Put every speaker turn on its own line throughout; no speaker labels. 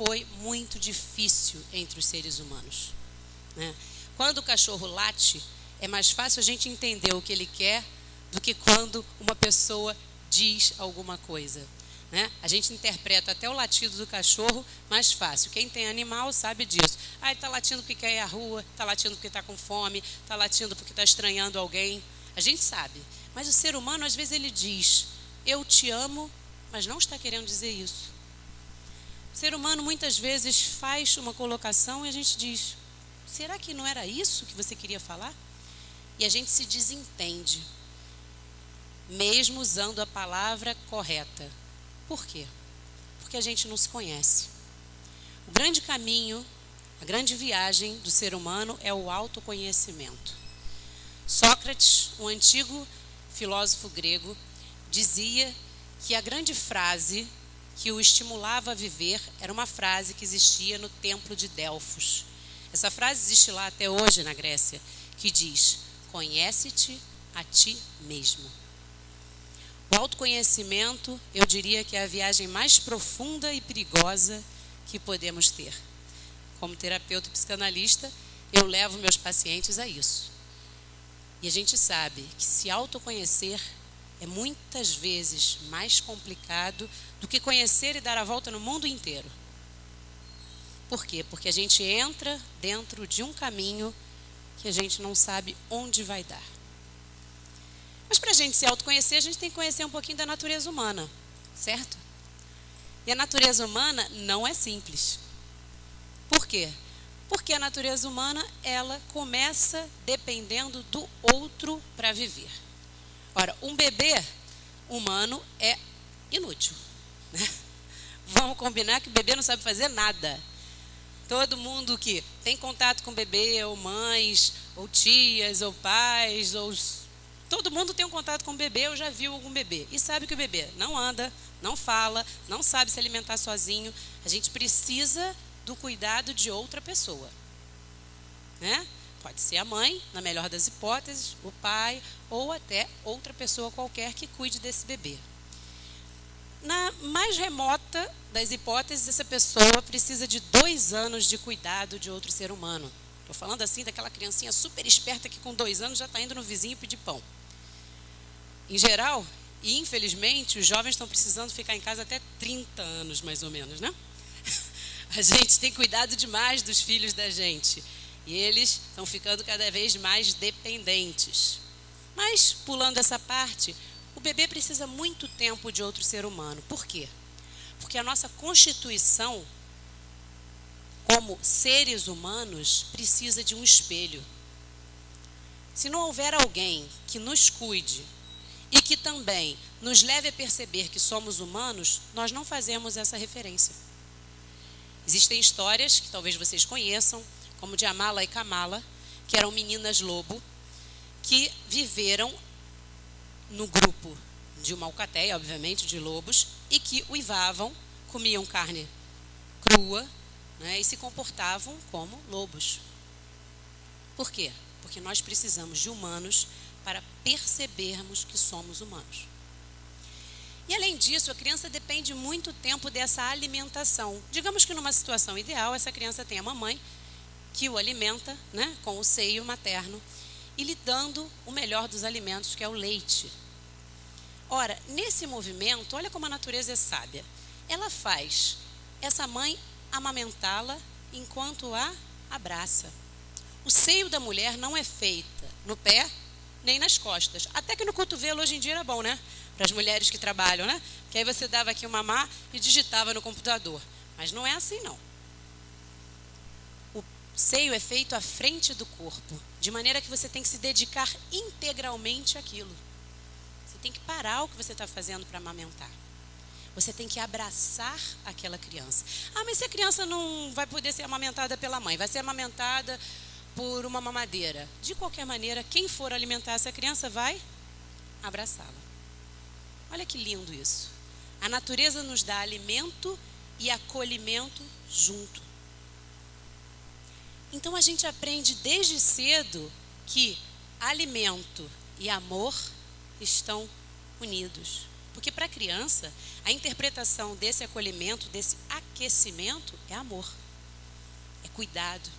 foi muito difícil entre os seres humanos, né? Quando o cachorro late, é mais fácil a gente entender o que ele quer do que quando uma pessoa diz alguma coisa, né? A gente interpreta até o latido do cachorro mais fácil. Quem tem animal sabe disso. Ele está latindo porque quer ir à rua, está latindo porque está com fome, está latindo porque está estranhando alguém. A gente sabe. Mas o ser humano, às vezes, ele diz: eu te amo, mas não está querendo dizer isso. O ser humano, muitas vezes, faz uma colocação e a gente diz: será que não era isso que você queria falar? E a gente se desentende, mesmo usando a palavra correta. Por quê? Porque a gente não se conhece. O grande caminho, a grande viagem do ser humano é o autoconhecimento. Sócrates, um antigo filósofo grego, dizia que a grande frase que o estimulava a viver era uma frase que existia no templo de Delfos. Essa frase existe lá até hoje na Grécia, que diz: conhece-te a ti mesmo. O autoconhecimento, eu diria que é a viagem mais profunda e perigosa que podemos ter. Como terapeuta e psicanalista, eu levo meus pacientes a isso. E a gente sabe que se autoconhecer é muitas vezes mais complicado do que conhecer e dar a volta no mundo inteiro. Por quê? Porque a gente entra dentro de um caminho que a gente não sabe onde vai dar. Mas para a gente se autoconhecer, a gente tem que conhecer um pouquinho da natureza humana, certo? E a natureza humana não é simples. Por quê? Porque a natureza humana, ela começa dependendo do outro para viver. Ora, um bebê humano é inútil, né? Vamos combinar que o bebê não sabe fazer nada. Todo mundo que tem contato com bebê, ou mães, ou tias, ou pais, todo mundo tem um contato com o bebê, ou já viu algum bebê. E sabe que o bebê não anda, não fala, não sabe se alimentar sozinho. A gente precisa do cuidado de outra pessoa, né? Pode ser a mãe, na melhor das hipóteses, o pai, ou até outra pessoa qualquer que cuide desse bebê. Na mais remota das hipóteses, essa pessoa precisa de 2 anos de cuidado de outro ser humano. Estou falando assim daquela criancinha super esperta que com 2 anos já está indo no vizinho pedir pão. Em geral, e infelizmente, os jovens estão precisando ficar em casa até 30 anos, mais ou menos, né? A gente tem cuidado demais dos filhos da gente. E eles estão ficando cada vez mais dependentes. Mas, pulando essa parte, o bebê precisa muito tempo de outro ser humano. Por quê? Porque a nossa constituição, como seres humanos, precisa de um espelho. Se não houver alguém que nos cuide e que também nos leve a perceber que somos humanos, nós não fazemos essa referência. Existem histórias que talvez vocês conheçam, como de Amala e Kamala, que eram meninas lobo, que viveram no grupo de uma alcateia, obviamente, de lobos, e que uivavam, comiam carne crua, né, e se comportavam como lobos. Por quê? Porque nós precisamos de humanos para percebermos que somos humanos. E além disso, a criança depende muito tempo dessa alimentação. Digamos que numa situação ideal, essa criança tem a mamãe que o alimenta, né, com o seio materno e lhe dando o melhor dos alimentos, que é o leite. Ora, nesse movimento, olha como a natureza é sábia. Ela faz essa mãe amamentá-la enquanto a abraça. O seio da mulher não é feita no pé nem nas costas. Até que no cotovelo hoje em dia era bom, né? Para as mulheres que trabalham, né? Que aí você dava aqui um mamá e digitava no computador. Mas não é assim, não. O seio é feito à frente do corpo, de maneira que você tem que se dedicar integralmente àquilo. Você tem que parar o que você está fazendo para amamentar. Você tem que abraçar aquela criança. Mas se a criança não vai poder ser amamentada pela mãe, vai ser amamentada por uma mamadeira. De qualquer maneira, quem for alimentar essa criança vai abraçá-la. Olha que lindo isso. A natureza nos dá alimento e acolhimento junto. Então a gente aprende desde cedo que alimento e amor estão unidos. Porque para a criança, a interpretação desse acolhimento, desse aquecimento é amor, é cuidado.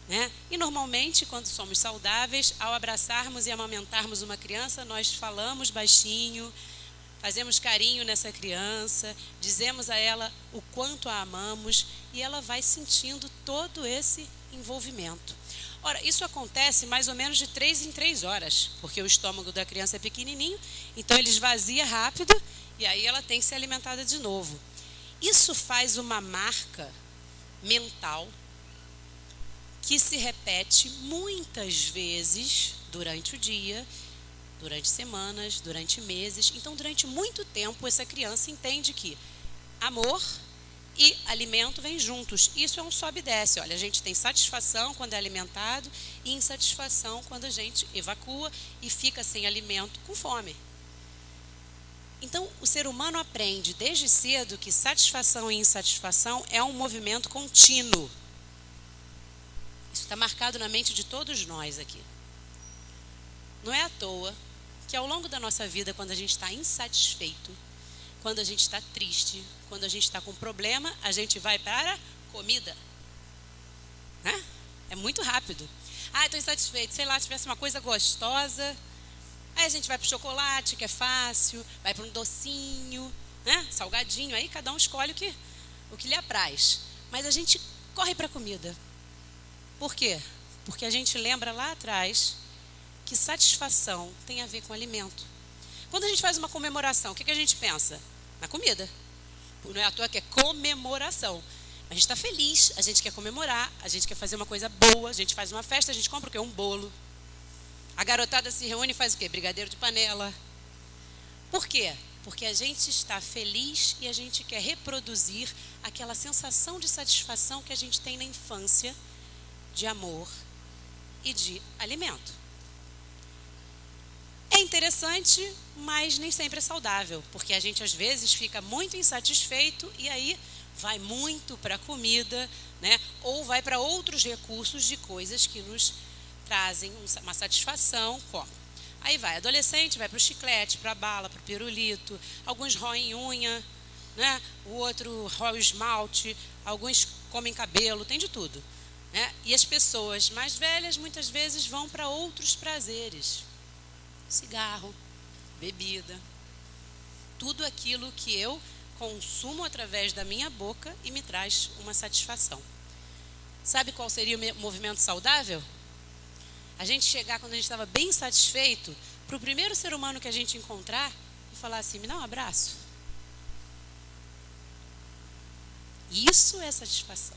Né? E normalmente, quando somos saudáveis, ao abraçarmos e amamentarmos uma criança, nós falamos baixinho, fazemos carinho nessa criança, dizemos a ela o quanto a amamos e ela vai sentindo todo esse envolvimento. Ora, isso acontece mais ou menos de 3 em 3 horas, porque o estômago da criança é pequenininho, então ele esvazia rápido e aí ela tem que ser alimentada de novo. Isso faz uma marca mental que se repete muitas vezes durante o dia, durante semanas, durante meses. Então, durante muito tempo, essa criança entende que amor e alimento vêm juntos. Isso é um sobe e desce. Olha, a gente tem satisfação quando é alimentado e insatisfação quando a gente evacua e fica sem alimento com fome. Então, o ser humano aprende desde cedo que satisfação e insatisfação é um movimento contínuo. Isso está marcado na mente de todos nós aqui. Não é à toa que ao longo da nossa vida, quando a gente está insatisfeito, quando a gente está triste, quando a gente está com problema, a gente vai para a comida. Né? É muito rápido. Estou insatisfeito. Sei lá, se tivesse uma coisa gostosa. Aí a gente vai para o chocolate, que é fácil, vai para um docinho, né? Salgadinho. Aí cada um escolhe o que lhe apraz. Mas a gente corre para a comida. Por quê? Porque a gente lembra lá atrás que satisfação tem a ver com alimento. Quando a gente faz uma comemoração, o que a gente pensa? Na comida. Não é à toa que é comemoração. A gente está feliz, a gente quer comemorar, a gente quer fazer uma coisa boa, a gente faz uma festa, a gente compra o quê? Um bolo. A garotada se reúne e faz o quê? Brigadeiro de panela. Por quê? Porque a gente está feliz e a gente quer reproduzir aquela sensação de satisfação que a gente tem na infância, de amor e de alimento. É interessante, mas nem sempre é saudável, porque a gente às vezes fica muito insatisfeito e aí vai muito para a comida, né? Ou vai para outros recursos de coisas que nos trazem uma satisfação, como? Aí vai, adolescente vai para o chiclete, para a bala, para o pirulito, alguns roem unha, né? O outro rói o esmalte, alguns comem cabelo, tem de tudo. Né? E as pessoas mais velhas muitas vezes vão para outros prazeres. Cigarro, bebida, tudo aquilo que eu consumo através da minha boca e me traz uma satisfação. Sabe qual seria o movimento saudável? A gente chegar quando a gente estava bem satisfeito, para o primeiro ser humano que a gente encontrar e falar assim, me dá um abraço. Isso é satisfação.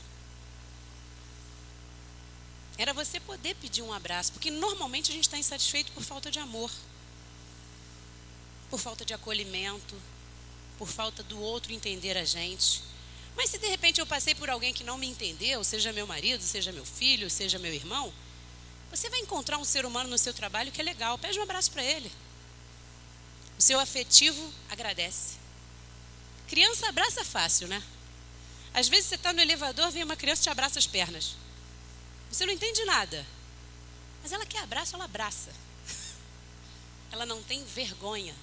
Era você poder pedir um abraço, porque normalmente a gente está insatisfeito por falta de amor, por falta de acolhimento, por falta do outro entender a gente. Mas se de repente eu passei por alguém que não me entendeu, seja meu marido, seja meu filho, seja meu irmão, você vai encontrar um ser humano no seu trabalho que é legal, pede um abraço para ele. O seu afetivo agradece. Criança abraça fácil, né? Às vezes você está no elevador, vem uma criança e te abraça as pernas. Você não entende nada, mas ela quer abraço, ela abraça. Ela não tem vergonha.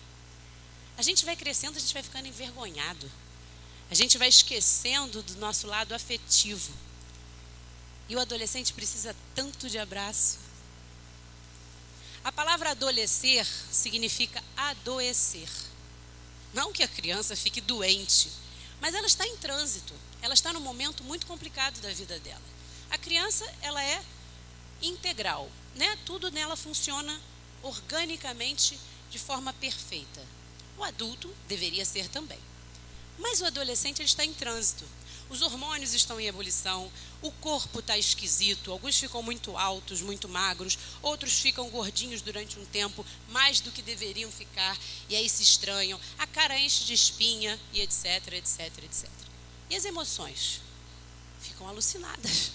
A gente vai crescendo, a gente vai ficando envergonhado. A gente vai esquecendo do nosso lado afetivo. E o adolescente precisa tanto de abraço. A palavra adolescer significa adoecer. Não que a criança fique doente, mas ela está em trânsito. Ela está num momento muito complicado da vida dela. A criança, ela é integral, né? Tudo nela funciona organicamente de forma perfeita. O adulto deveria ser também. Mas o adolescente, ele está em trânsito. Os hormônios estão em ebulição, o corpo está esquisito, alguns ficam muito altos, muito magros, outros ficam gordinhos durante um tempo, mais do que deveriam ficar, e aí se estranham, a cara enche de espinha, e etc, etc, etc. E as emoções? Ficam alucinadas.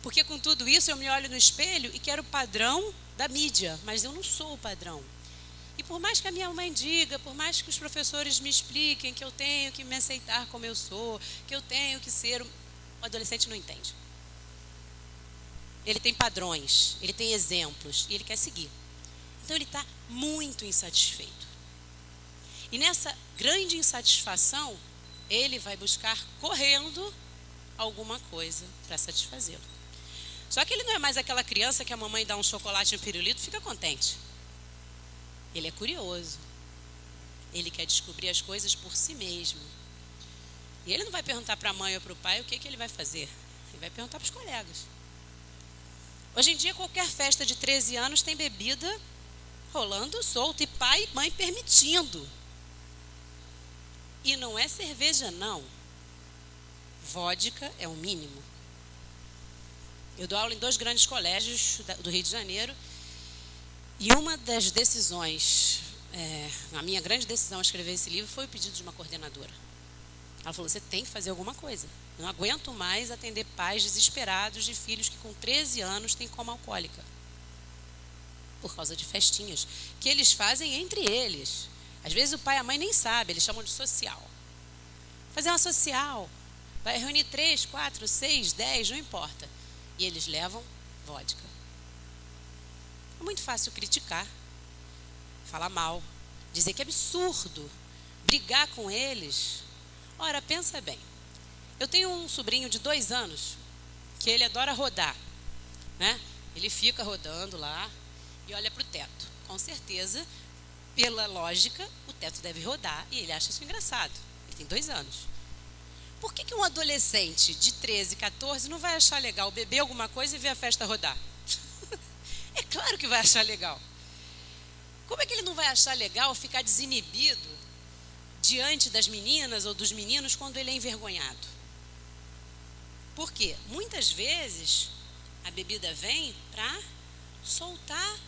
Porque com tudo isso eu me olho no espelho e quero o padrão da mídia, mas eu não sou o padrão. E por mais que a minha mãe diga, por mais que os professores me expliquem que eu tenho que me aceitar como eu sou, que eu tenho que ser... O adolescente não entende. Ele tem padrões, ele tem exemplos e ele quer seguir. Então ele está muito insatisfeito. E nessa grande insatisfação, ele vai buscar correndo alguma coisa para satisfazê-lo. Só que ele não é mais aquela criança que a mamãe dá um chocolate e um pirulito e fica contente. Ele é curioso. Ele quer descobrir as coisas por si mesmo. E ele não vai perguntar para a mãe ou para o pai o que ele vai fazer. Ele vai perguntar para os colegas. Hoje em dia, qualquer festa de 13 anos tem bebida rolando solto e pai e mãe permitindo. E não é cerveja, não. Vodka é o mínimo. Eu dou aula em 2 grandes colégios do Rio de Janeiro. E uma das decisões, a minha grande decisão ao escrever esse livro foi o pedido de uma coordenadora. Ela falou, você tem que fazer alguma coisa. Eu não aguento mais atender pais desesperados de filhos que com 13 anos têm coma alcoólica. Por causa de festinhas que eles fazem entre eles. Às vezes o pai e a mãe nem sabem, eles chamam de social. Fazer uma social. Vai reunir 3, 4, 6, 10, não importa. E eles levam vodka. É muito fácil criticar, falar mal, dizer que é absurdo, brigar com eles. Ora, pensa bem. Eu tenho um sobrinho de 2 anos que ele adora rodar, né? Ele fica rodando lá e olha para o teto. Com certeza, pela lógica, o teto deve rodar e ele acha isso engraçado. Ele tem 2 anos. Por que um adolescente de 13, 14 não vai achar legal beber alguma coisa e ver a festa rodar? É claro que vai achar legal. Como é que ele não vai achar legal ficar desinibido diante das meninas ou dos meninos quando ele é envergonhado? Por quê? Muitas vezes a bebida vem para soltar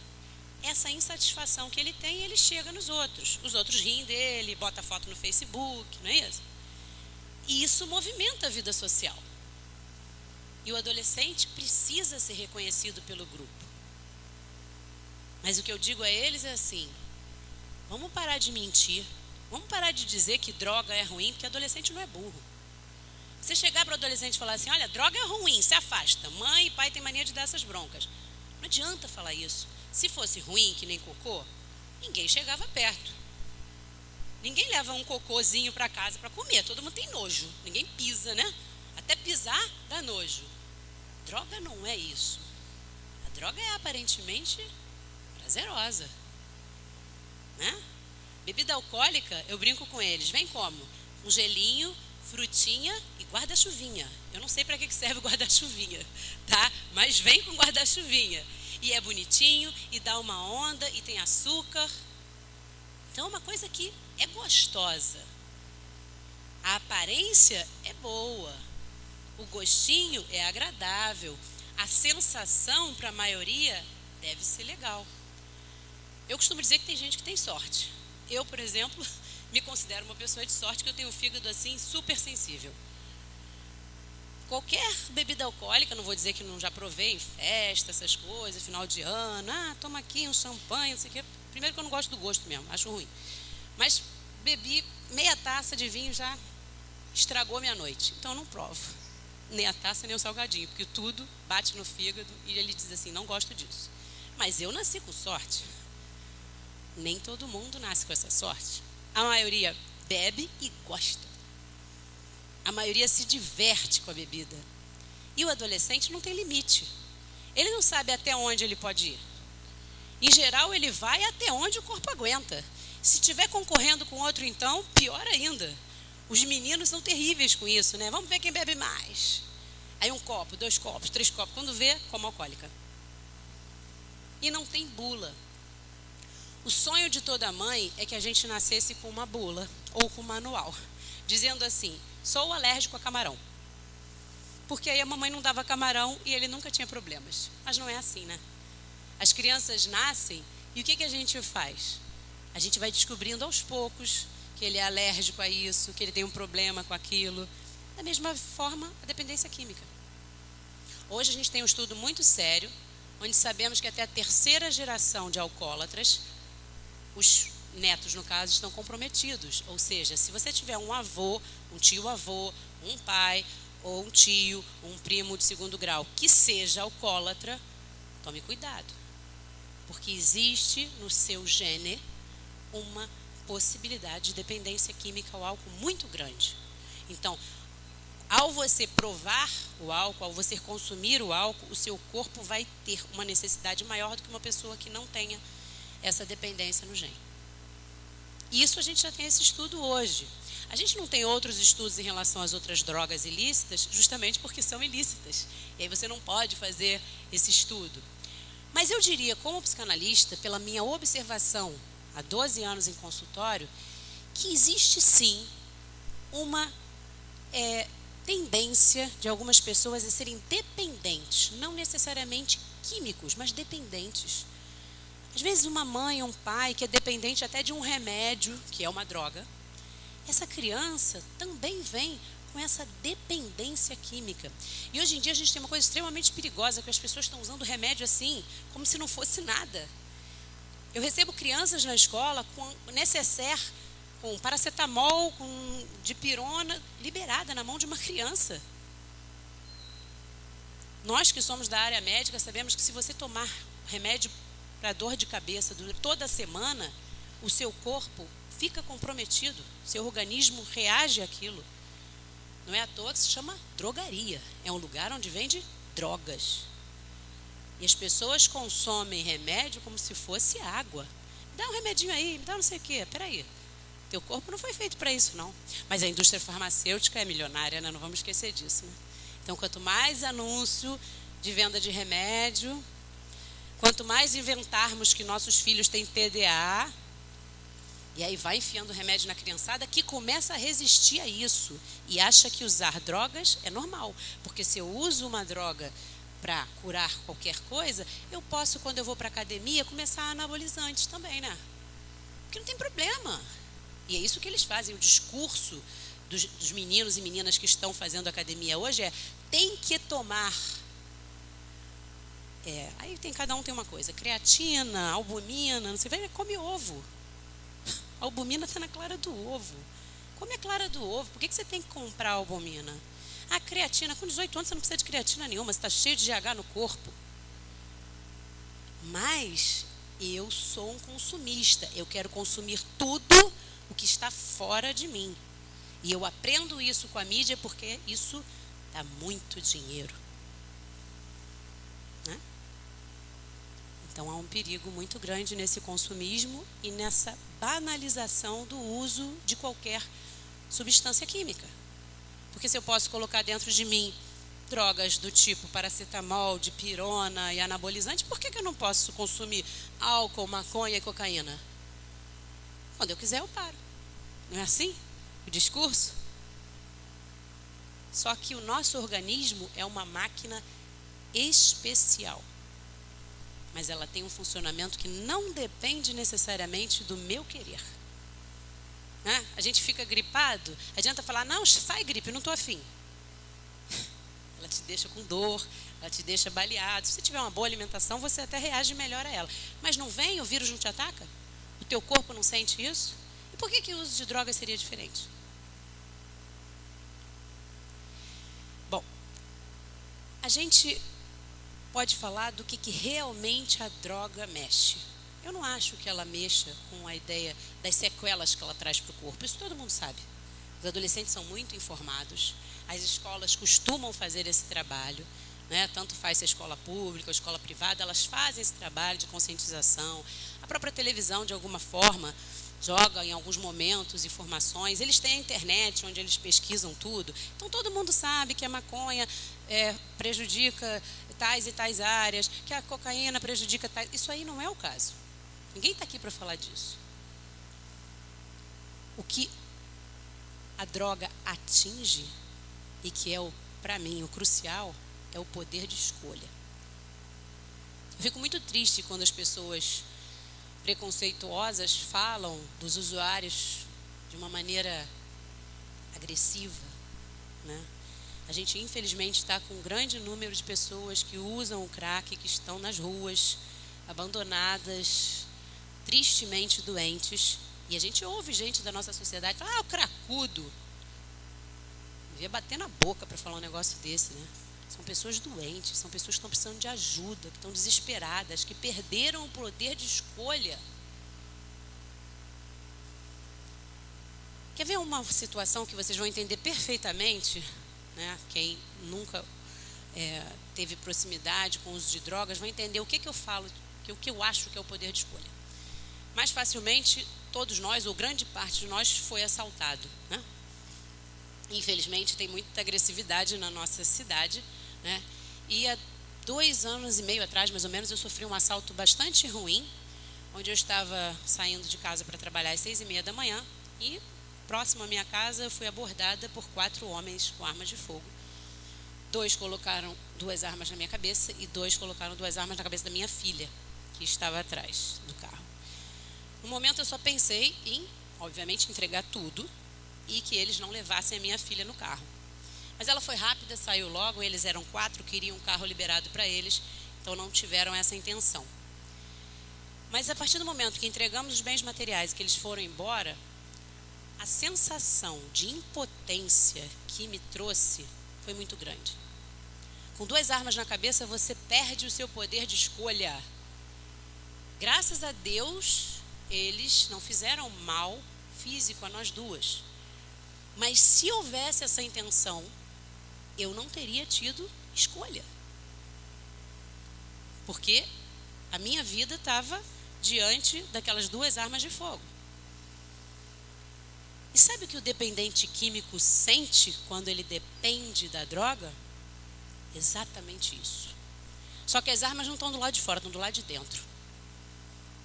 essa insatisfação que ele tem e ele chega nos outros. Os outros riem dele, bota foto no Facebook, não é isso? E isso movimenta a vida social. E o adolescente precisa ser reconhecido pelo grupo. Mas o que eu digo a eles é assim, vamos parar de mentir, vamos parar de dizer que droga é ruim, porque adolescente não é burro. Você chegar para o adolescente e falar assim, olha, droga é ruim, se afasta. Mãe e pai têm mania de dar essas broncas. Não adianta falar isso. Se fosse ruim, que nem cocô, ninguém chegava perto. Ninguém leva um cocôzinho para casa para comer, todo mundo tem nojo. Ninguém pisa, né? Até pisar dá nojo. Droga não é isso. A droga é aparentemente prazerosa, né? Bebida alcoólica, eu brinco com eles, vem como? Um gelinho, frutinha e guarda-chuvinha. Eu não sei para que serve o guarda-chuvinha, tá? Mas vem com guarda-chuvinha. E é bonitinho, e dá uma onda, e tem açúcar. Então é uma coisa que é gostosa. A aparência é boa. O gostinho é agradável. A sensação, para a maioria, deve ser legal. Eu costumo dizer que tem gente que tem sorte. Eu, por exemplo, me considero uma pessoa de sorte, que eu tenho um fígado assim super sensível. Qualquer bebida alcoólica, não vou dizer que não já provei em festa, essas coisas, final de ano, toma aqui um champanhe, não sei o quê. Primeiro que eu não gosto do gosto mesmo, acho ruim. Mas bebi meia taça de vinho, já estragou minha noite. Então eu não provo nem a taça, nem o salgadinho, porque tudo bate no fígado e ele diz assim, não gosto disso. Mas eu nasci com sorte. Nem todo mundo nasce com essa sorte. A maioria bebe e gosta. A maioria se diverte com a bebida. E o adolescente não tem limite. Ele não sabe até onde ele pode ir. Em geral, ele vai até onde o corpo aguenta. Se estiver concorrendo com outro, então, pior ainda. Os meninos são terríveis com isso, né? Vamos ver quem bebe mais. Aí 1 copo, 2 copos, 3 copos. Quando vê, coma alcoólica. E não tem bula. O sonho de toda mãe é que a gente nascesse com uma bula ou com um manual, dizendo assim, sou alérgico a camarão. Porque aí a mamãe não dava camarão e ele nunca tinha problemas. Mas não é assim, né? As crianças nascem e o que a gente faz? A gente vai descobrindo aos poucos que ele é alérgico a isso, que ele tem um problema com aquilo. Da mesma forma, a dependência química. Hoje a gente tem um estudo muito sério, onde sabemos que até a 3ª geração de alcoólatras, os netos, no caso, estão comprometidos. Ou seja, se você tiver um avô, um tio-avô, um pai, ou um tio, um primo de 2º grau, que seja alcoólatra, tome cuidado. Porque existe no seu gene uma possibilidade de dependência química ao álcool muito grande. Então, ao você provar o álcool, ao você consumir o álcool, o seu corpo vai ter uma necessidade maior do que uma pessoa que não tenha essa dependência no gene. Isso a gente já tem esse estudo hoje. A gente não tem outros estudos em relação às outras drogas ilícitas, justamente porque são ilícitas. E aí você não pode fazer esse estudo. Mas eu diria, como psicanalista, pela minha observação há 12 anos em consultório, que existe sim uma tendência de algumas pessoas a serem dependentes, não necessariamente químicos, mas dependentes. Às vezes uma mãe ou um pai que é dependente até de um remédio, que é uma droga, essa criança também vem com essa dependência química. E hoje em dia a gente tem uma coisa extremamente perigosa, que as pessoas estão usando remédio assim, como se não fosse nada. Eu recebo crianças na escola com necessaire, com paracetamol, com dipirona, liberada na mão de uma criança. Nós que somos da área médica sabemos que se você tomar remédio para dor de cabeça toda semana, o seu corpo fica comprometido, seu organismo reage àquilo. Não é à toa que se chama drogaria, é um lugar onde vende drogas. E as pessoas consomem remédio como se fosse água. Me dá um remedinho aí, me dá não sei o quê, peraí. Teu corpo não foi feito para isso, não. Mas a indústria farmacêutica é milionária, né? Não vamos esquecer disso, né? Então, quanto mais anúncio de venda de remédio, quanto mais inventarmos que nossos filhos têm TDA, e aí vai enfiando remédio na criançada que começa a resistir a isso e acha que usar drogas é normal. Porque se eu uso uma droga para curar qualquer coisa, eu posso, quando eu vou para a academia, começar anabolizantes também, né? Porque não tem problema. E é isso que eles fazem. O discurso dos meninos e meninas que estão fazendo academia hoje é: tem que tomar. Aí cada um tem uma coisa: creatina, albumina, não sei, vai, come ovo. A albumina está na clara do ovo. Come a clara do ovo. Por que você tem que comprar a albumina? A creatina, com 18 anos você não precisa de creatina nenhuma, você está cheio de GH no corpo. Mas eu sou um consumista. Eu quero consumir tudo o que está fora de mim. E eu aprendo isso com a mídia porque isso dá muito dinheiro. Né? Então há um perigo muito grande nesse consumismo e nessa banalização do uso de qualquer substância química. Porque se eu posso colocar dentro de mim drogas do tipo paracetamol, dipirona e anabolizante, por que eu não posso consumir álcool, maconha e cocaína? Quando eu quiser eu paro. Não é assim o discurso? Só que o nosso organismo é uma máquina especial. Mas ela tem um funcionamento que não depende necessariamente do meu querer. Né? A gente fica gripado, adianta falar: não, sai gripe, eu não estou afim. Ela te deixa com dor, ela te deixa baleado. Se você tiver uma boa alimentação, você até reage melhor a ela. Mas não vem, o vírus não te ataca? O teu corpo não sente isso? E por que o uso de drogas seria diferente? Bom, a gente pode falar do que realmente a droga mexe. Eu não acho que ela mexa com a ideia das sequelas que ela traz para o corpo. Isso todo mundo sabe. Os adolescentes são muito informados. As escolas costumam fazer esse trabalho. Né? Tanto faz se a escola pública ou a escola privada, elas fazem esse trabalho de conscientização. A própria televisão, de alguma forma, joga em alguns momentos informações. Eles têm a internet, onde eles pesquisam tudo. Então, todo mundo sabe que a maconha prejudica tais e tais áreas, que a cocaína prejudica tais... Isso aí não é o caso. Ninguém está aqui para falar disso. O que a droga atinge, e que é, para mim, o crucial, é o poder de escolha. Eu fico muito triste quando as pessoas preconceituosas falam dos usuários de uma maneira agressiva, né? A gente, infelizmente, está com um grande número de pessoas que usam o crack, que estão nas ruas, abandonadas, tristemente doentes. E a gente ouve gente da nossa sociedade falar: o cracudo. Devia bater na boca para falar um negócio desse, né? São pessoas doentes, são pessoas que estão precisando de ajuda, que estão desesperadas, que perderam o poder de escolha. Quer ver uma situação que vocês vão entender perfeitamente, né? Quem nunca teve proximidade com o uso de drogas vai entender o que eu falo, o que eu acho que é o poder de escolha. Mais facilmente, todos nós, ou grande parte de nós, foi assaltado, né? Infelizmente, tem muita agressividade na nossa cidade, né? E há 2 anos e meio atrás, mais ou menos, eu sofri um assalto bastante ruim, onde eu estava saindo de casa para trabalhar às 6h30 da manhã e, próximo à minha casa, eu fui abordada por 4 homens com armas de fogo. 2 colocaram 2 armas na minha cabeça e 2 colocaram 2 armas na cabeça da minha filha, que estava atrás do carro. No momento eu só pensei em, obviamente, entregar tudo e que eles não levassem a minha filha no carro. Mas ela foi rápida, saiu logo, eles eram 4, queriam um carro liberado para eles, então não tiveram essa intenção. Mas a partir do momento que entregamos os bens materiais e que eles foram embora, a sensação de impotência que me trouxe foi muito grande. Com 2 armas na cabeça, você perde o seu poder de escolha. Graças a Deus, eles não fizeram mal físico a nós 2. Mas se houvesse essa intenção, eu não teria tido escolha. Porque a minha vida estava diante daquelas 2 armas de fogo. E sabe o que o dependente químico sente quando ele depende da droga? Exatamente isso. Só que as armas não estão do lado de fora, estão do lado de dentro.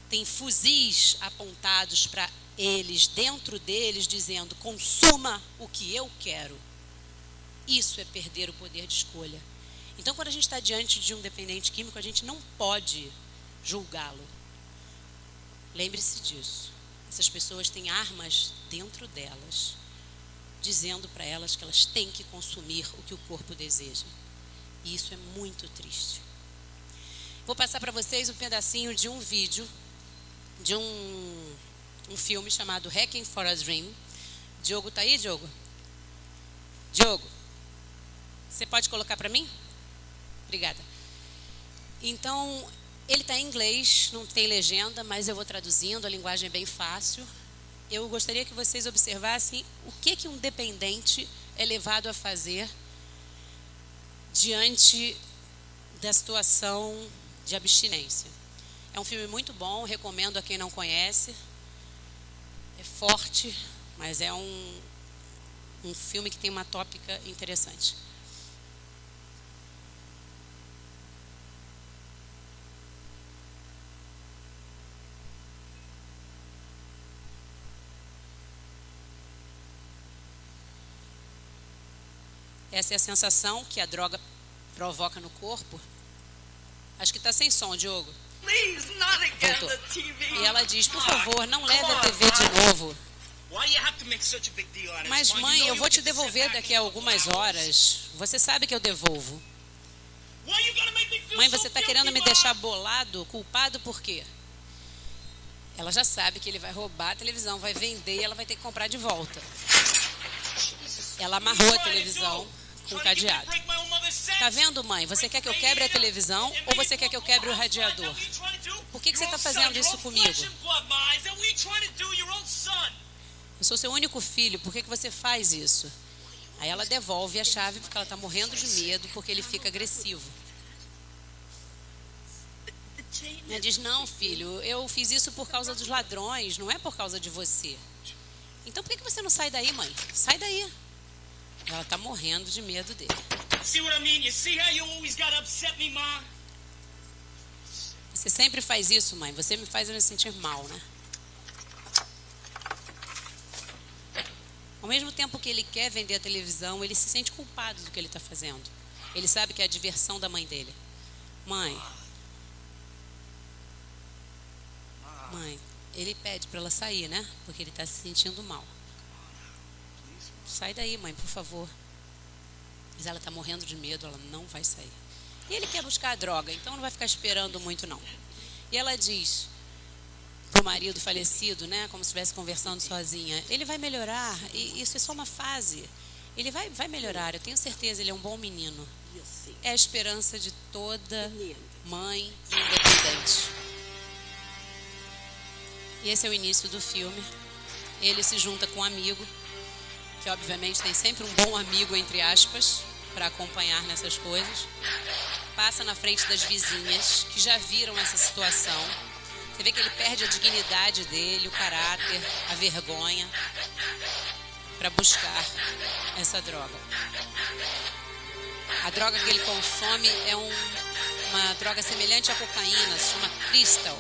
Tem fuzis apontados para eles, dentro deles, dizendo: consuma o que eu quero. Isso é perder o poder de escolha. Então, quando a gente está diante de um dependente químico, a gente não pode julgá-lo. Lembre-se disso. Essas pessoas têm armas dentro delas, dizendo para elas que elas têm que consumir o que o corpo deseja. E isso é muito triste. Vou passar para vocês um pedacinho de um vídeo, de um filme chamado Hacking for a Dream. Diogo está aí, Diogo? Diogo, você pode colocar para mim? Obrigada. Então, ele está em inglês, não tem legenda, mas eu vou traduzindo, a linguagem é bem fácil. Eu gostaria que vocês observassem o que um dependente é levado a fazer diante da situação de abstinência. É um filme muito bom, recomendo a quem não conhece. É forte, mas é um filme que tem uma tópica interessante. Essa é a sensação que a droga provoca no corpo. Acho que está sem som, Diogo. Voltou. E ela diz: por favor, não leve a TV de novo. Mas mãe, eu vou te devolver daqui a algumas horas. Você sabe que eu devolvo. Mãe, você está querendo me deixar bolado, culpado por quê? Ela já sabe que ele vai roubar a televisão, vai vender e ela vai ter que comprar de volta. Ela amarrou a televisão com cadeado. Tá vendo, mãe? Você quer que eu quebre a televisão ou você quer que eu quebre o radiador? Por que você está fazendo isso comigo? Eu sou seu único filho, por que você faz isso? Aí ela devolve a chave porque ela está morrendo de medo, porque ele fica agressivo. Ela diz: não, filho, eu fiz isso por causa dos ladrões, não é por causa de você. Então por que você não sai daí, mãe? Sai daí. Ela está morrendo de medo dele. Você sempre faz isso, mãe. Você me faz eu me sentir mal, né? Ao mesmo tempo que ele quer vender a televisão, ele se sente culpado do que ele está fazendo. Ele sabe que é a diversão da mãe dele. Mãe, ele pede para ela sair, né? Porque ele está se sentindo mal. Sai daí, mãe, por favor. Mas ela está morrendo de medo, ela não vai sair. E ele quer buscar a droga, então não vai ficar esperando muito, não. E ela diz para o marido falecido, né, como se estivesse conversando sozinha: ele vai melhorar, e isso é só uma fase. Ele vai melhorar, eu tenho certeza, ele é um bom menino. É a esperança de toda mãe independente. E esse é o início do filme. Ele se junta com um amigo que obviamente tem sempre um bom amigo, entre aspas, para acompanhar nessas coisas. Passa na frente das vizinhas que já viram essa situação. Você vê que ele perde a dignidade dele, o caráter, a vergonha, para buscar essa droga. A droga que ele consome é uma droga semelhante à cocaína, se chama Crystal.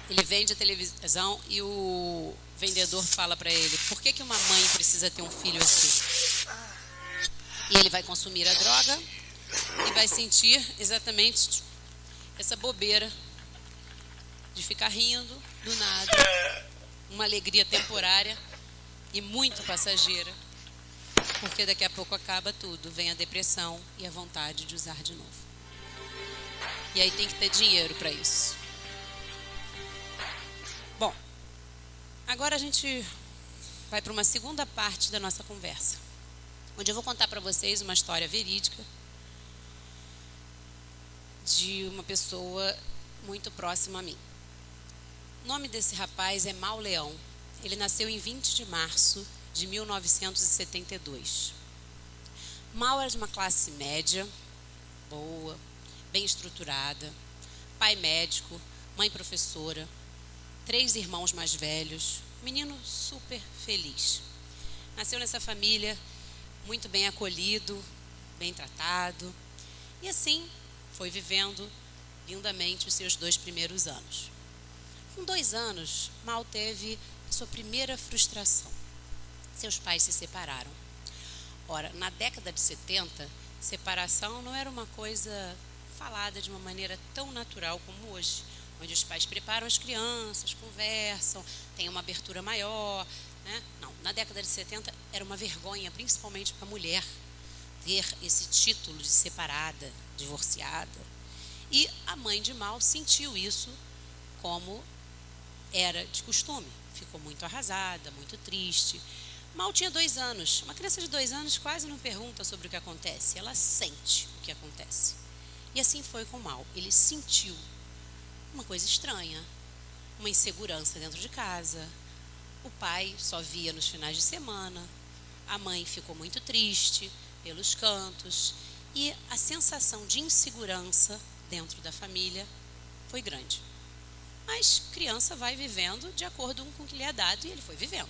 Ele vende a televisão e o vendedor fala para ele: por que uma mãe precisa ter um filho assim? E ele vai consumir a droga e vai sentir exatamente essa bobeira de ficar rindo do nada, uma alegria temporária e muito passageira, porque daqui a pouco acaba tudo, vem a depressão e a vontade de usar de novo. E aí tem que ter dinheiro para isso. Bom, agora a gente vai para uma segunda parte da nossa conversa, onde eu vou contar para vocês uma história verídica de uma pessoa muito próxima a mim. O nome desse rapaz é Mau Leão. Ele nasceu em 20 de março de 1972. Mau era de uma classe média, boa, bem estruturada, pai médico, mãe professora, 3 irmãos mais velhos, menino super feliz. Nasceu nessa família muito bem acolhido, bem tratado, e assim foi vivendo lindamente os seus 2 primeiros anos. Com 2 anos, Mau teve a sua primeira frustração. Seus pais se separaram. Ora, na década de 70, separação não era uma coisa falada de uma maneira tão natural como hoje, onde os pais preparam as crianças, conversam, tem uma abertura maior, né? Não, na década de 70 era uma vergonha, principalmente para a mulher, ter esse título de separada, divorciada. E a mãe de Mau sentiu isso como era de costume. Ficou muito arrasada, muito triste. Mau tinha 2 anos. Uma criança de 2 anos quase não pergunta sobre o que acontece, ela sente o que acontece. E assim foi com Mau. Ele sentiu uma coisa estranha, uma insegurança dentro de casa. O pai só via nos finais de semana. A mãe ficou muito triste pelos cantos. E a sensação de insegurança dentro da família foi grande. Mas criança vai vivendo de acordo com o que lhe é dado, e ele foi vivendo.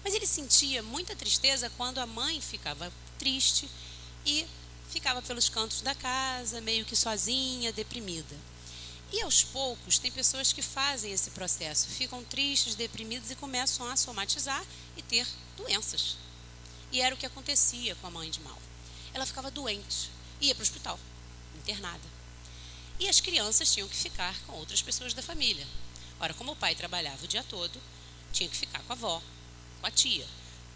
Mas ele sentia muita tristeza quando a mãe ficava triste e ficava pelos cantos da casa, meio que sozinha, deprimida. E aos poucos, tem pessoas que fazem esse processo, ficam tristes, deprimidas e começam a somatizar e ter doenças. E era o que acontecia com a mãe de Mau. Ela ficava doente, ia para o hospital, internada. E as crianças tinham que ficar com outras pessoas da família. Ora, como o pai trabalhava o dia todo, tinha que ficar com a avó, com a tia,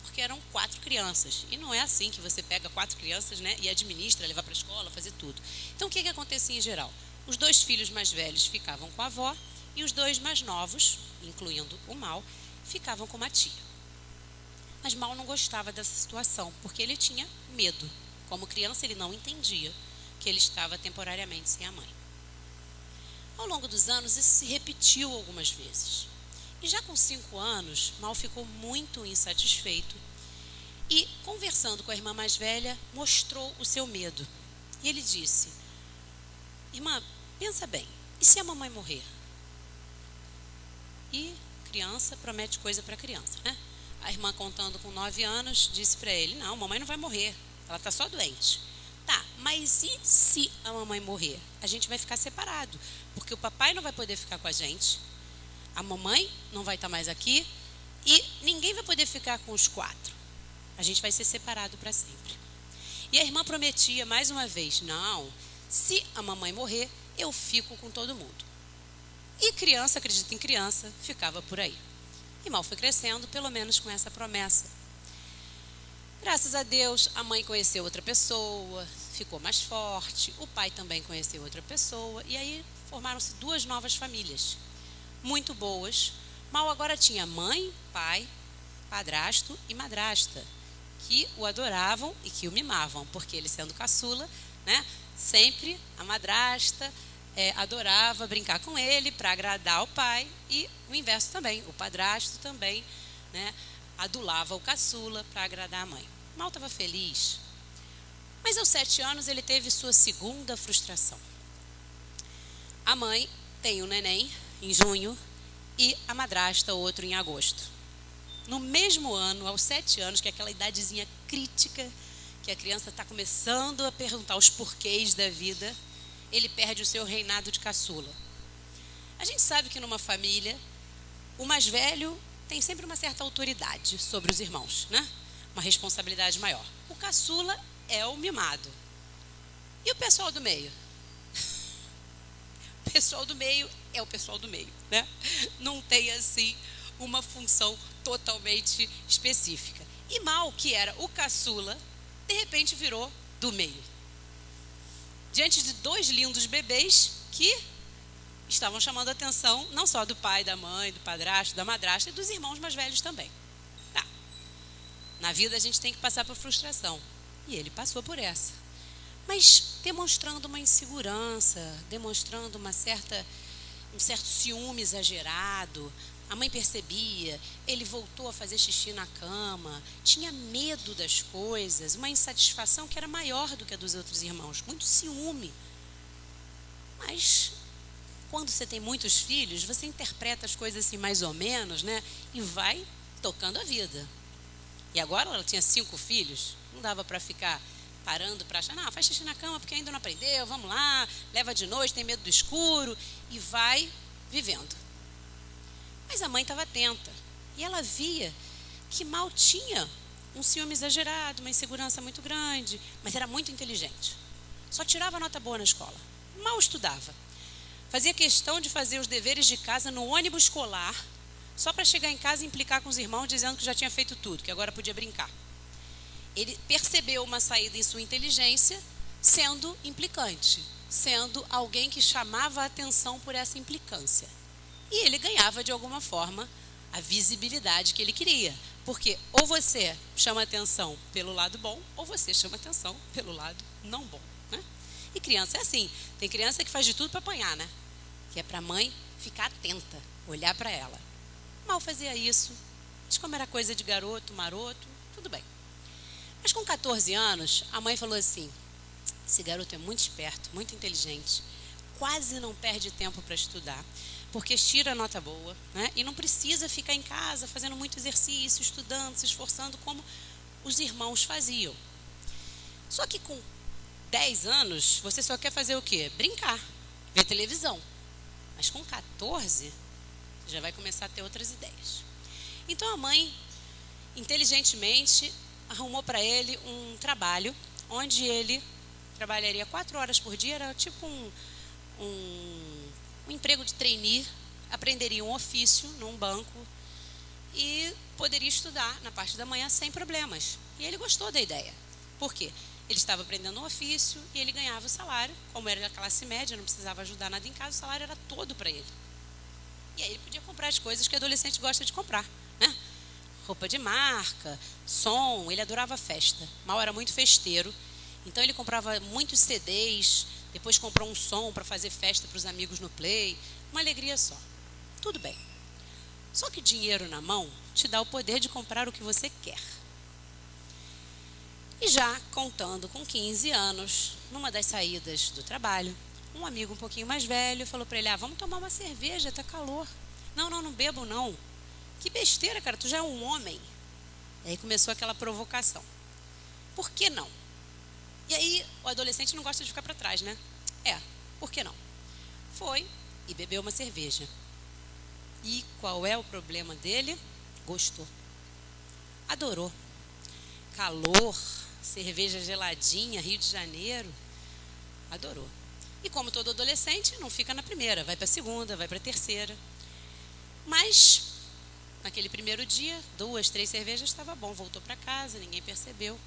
porque eram 4 crianças. E não é assim que você pega 4 crianças, né, e administra, levar para a escola, fazer tudo. Então, o que acontecia em geral? Os 2 filhos mais velhos ficavam com a avó e os 2 mais novos, incluindo o Mau, ficavam com uma tia. Mas Mau não gostava dessa situação, porque ele tinha medo. Como criança, ele não entendia que ele estava temporariamente sem a mãe. Ao longo dos anos, isso se repetiu algumas vezes. E já com 5 anos, Mau ficou muito insatisfeito e, conversando com a irmã mais velha, mostrou o seu medo. E ele disse: irmã, pensa bem, e se a mamãe morrer? E criança promete coisa para criança, né? A irmã, contando com 9 anos, disse para ele: não, a mamãe não vai morrer, ela está só doente. Tá, mas e se a mamãe morrer? A gente vai ficar separado, porque o papai não vai poder ficar com a gente, a mamãe não vai estar mais aqui e ninguém vai poder ficar com os 4. A gente vai ser separado para sempre. E a irmã prometia mais uma vez: não, se a mamãe morrer, eu fico com todo mundo. E criança, acredita em criança, ficava por aí. E mal foi crescendo, pelo menos com essa promessa. Graças a Deus, a mãe conheceu outra pessoa, ficou mais forte, o pai também conheceu outra pessoa, e aí formaram-se 2 novas famílias, muito boas. Mal agora tinha mãe, pai, padrasto e madrasta, que o adoravam e que o mimavam, porque ele sendo caçula, né, sempre a madrasta adorava brincar com ele para agradar o pai, e o inverso também, o padrasto também, né, adulava o caçula para agradar a mãe. Mal estava feliz. Mas aos 7 anos ele teve sua segunda frustração. A mãe tem um neném em junho e a madrasta outro em agosto. No mesmo ano, aos 7 anos, que é aquela idadezinha crítica, que a criança está começando a perguntar os porquês da vida, ele perde o seu reinado de caçula. A gente sabe que numa família, o mais velho tem sempre uma certa autoridade sobre os irmãos, né? Uma responsabilidade maior. O caçula é o mimado. E o pessoal do meio? O pessoal do meio é o pessoal do meio, né? Não tem, assim, uma função totalmente específica. E Mal, que era o caçula, de repente virou do meio. Diante de 2 lindos bebês que estavam chamando a atenção não só do pai, da mãe, do padrasto, da madrasta e dos irmãos mais velhos também. Tá. Na vida a gente tem que passar por frustração. E ele passou por essa. Mas demonstrando uma insegurança, demonstrando um certo ciúme exagerado. A mãe percebia, ele voltou a fazer xixi na cama, tinha medo das coisas, uma insatisfação que era maior do que a dos outros irmãos, muito ciúme. Mas quando você tem muitos filhos, você interpreta as coisas assim mais ou menos, né? E vai tocando a vida. E agora ela tinha 5 filhos, não dava para ficar parando para achar, não, faz xixi na cama porque ainda não aprendeu, vamos lá, leva de noite, tem medo do escuro, e vai vivendo. Mas a mãe estava atenta, e ela via que Mal tinha um ciúme exagerado, uma insegurança muito grande, mas era muito inteligente. Só tirava nota boa na escola, mal estudava. Fazia questão de fazer os deveres de casa no ônibus escolar, só para chegar em casa e implicar com os irmãos, dizendo que já tinha feito tudo, que agora podia brincar. Ele percebeu uma saída em sua inteligência, sendo implicante, sendo alguém que chamava a atenção por essa implicância. E ele ganhava, de alguma forma, a visibilidade que ele queria. Porque ou você chama atenção pelo lado bom, ou você chama atenção pelo lado não bom, né? E criança é assim. Tem criança que faz de tudo para apanhar, né? Que é para a mãe ficar atenta, olhar para ela. Mal fazia isso. Mas como era coisa de garoto, maroto, tudo bem. Mas com 14 anos, a mãe falou assim, esse garoto é muito esperto, muito inteligente, quase não perde tempo para estudar, porque tira a nota boa, né? E não precisa ficar em casa fazendo muito exercício, estudando, se esforçando como os irmãos faziam. Só que com 10 anos, você só quer fazer o quê? Brincar, ver televisão. Mas com 14, você já vai começar a ter outras ideias. Então a mãe, inteligentemente, arrumou para ele um trabalho onde ele trabalharia 4 horas por dia, era tipo um emprego de trainee, aprenderia um ofício num banco e poderia estudar na parte da manhã sem problemas. E ele gostou da ideia. Por quê? Ele estava aprendendo um ofício e ele ganhava o salário, como era da classe média, não precisava ajudar nada em casa, o salário era todo para ele. E aí ele podia comprar as coisas que adolescente gosta de comprar, né? Roupa de marca, som, ele adorava festa. Mal era muito festeiro, então ele comprava muitos CDs, depois comprou um som para fazer festa para os amigos no Play, uma alegria só. Tudo bem. Só que dinheiro na mão te dá o poder de comprar o que você quer. E já contando com 15 anos, numa das saídas do trabalho, um amigo um pouquinho mais velho falou para ele, vamos tomar uma cerveja, tá calor. Não bebo não. Que besteira, cara, tu já é um homem. E aí começou aquela provocação. Por que não? E aí o adolescente não gosta de ficar para trás, né? Por que não? Foi e bebeu uma cerveja. E qual é o problema dele? Gostou. Adorou. Calor, cerveja geladinha, Rio de Janeiro. Adorou. E como todo adolescente, não fica na primeira, vai para a segunda, vai para a terceira. Mas, naquele primeiro dia, 2, 3 cervejas, estava bom, voltou para casa, ninguém percebeu.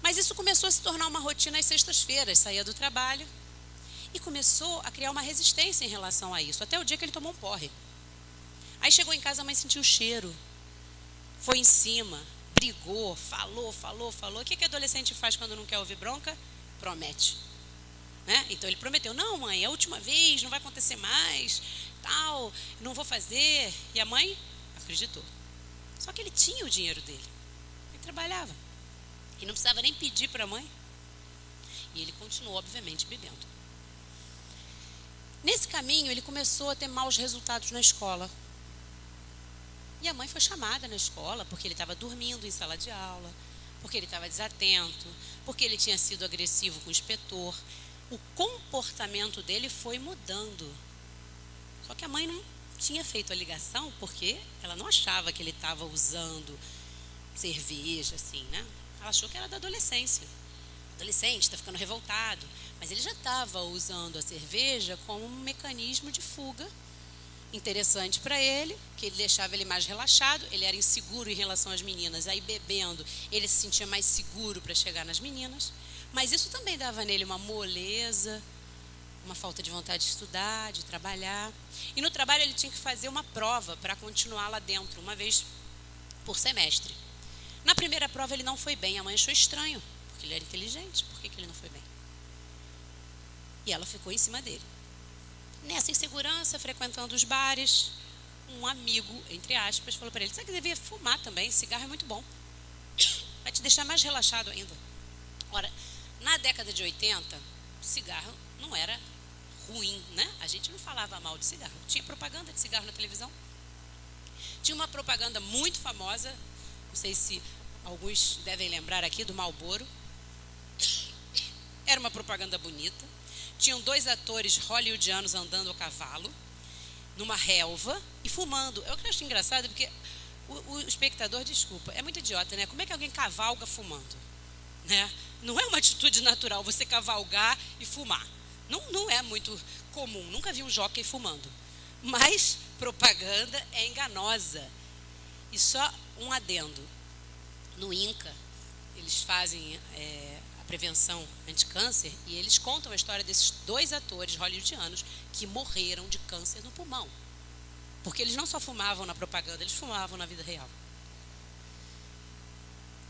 Mas isso começou a se tornar uma rotina às sextas-feiras, saía do trabalho e começou a criar uma resistência em relação a isso, até o dia que ele tomou um porre. Aí chegou em casa, a mãe sentiu o cheiro, foi em cima, brigou, falou. O que adolescente faz quando não quer ouvir bronca? Promete. Né? Então ele prometeu, não mãe, é a última vez, não vai acontecer mais, tal, não vou fazer. E a mãe acreditou. Só que ele tinha o dinheiro dele, ele trabalhava e não precisava nem pedir para a mãe. E ele continuou, obviamente, bebendo. Nesse caminho ele começou a ter maus resultados na escola. E a mãe foi chamada na escola porque ele estava dormindo em sala de aula, porque ele estava desatento, porque ele tinha sido agressivo com o inspetor. O comportamento dele foi mudando. Só que a mãe não tinha feito a ligação porque ela não achava que ele estava usando cerveja, assim, né? Ela achou que era da adolescência. Adolescente, está ficando revoltado. Mas ele já estava usando a cerveja como um mecanismo de fuga interessante para ele, que ele deixava ele mais relaxado, ele era inseguro em relação às meninas, aí bebendo ele se sentia mais seguro para chegar nas meninas, mas isso também dava nele uma moleza, uma falta de vontade de estudar, de trabalhar, e no trabalho ele tinha que fazer uma prova para continuar lá dentro, uma vez por semestre. Na primeira prova ele não foi bem, a mãe achou estranho, porque ele era inteligente, por que ele não foi bem? E ela ficou em cima dele. Nessa insegurança, frequentando os bares, um amigo, entre aspas, falou para ele, você que devia fumar também, cigarro é muito bom. Vai te deixar mais relaxado ainda. Ora, na década de 80, cigarro não era ruim, né? A gente não falava mal de cigarro. Tinha propaganda de cigarro na televisão. Tinha uma propaganda muito famosa, não sei se alguns devem lembrar aqui, do Marlboro. Era uma propaganda bonita. Tinham 2 atores hollywoodianos andando a cavalo, numa relva e fumando. Eu acho engraçado porque o espectador, desculpa, é muito idiota, né? Como é que alguém cavalga fumando? Né? Não é uma atitude natural você cavalgar e fumar. Não é muito comum, nunca vi um jockey fumando. Mas propaganda é enganosa. E só um adendo. No INCA, eles fazem a prevenção anticâncer e eles contam a história desses 2 atores hollywoodianos que morreram de câncer no pulmão. Porque eles não só fumavam na propaganda, eles fumavam na vida real.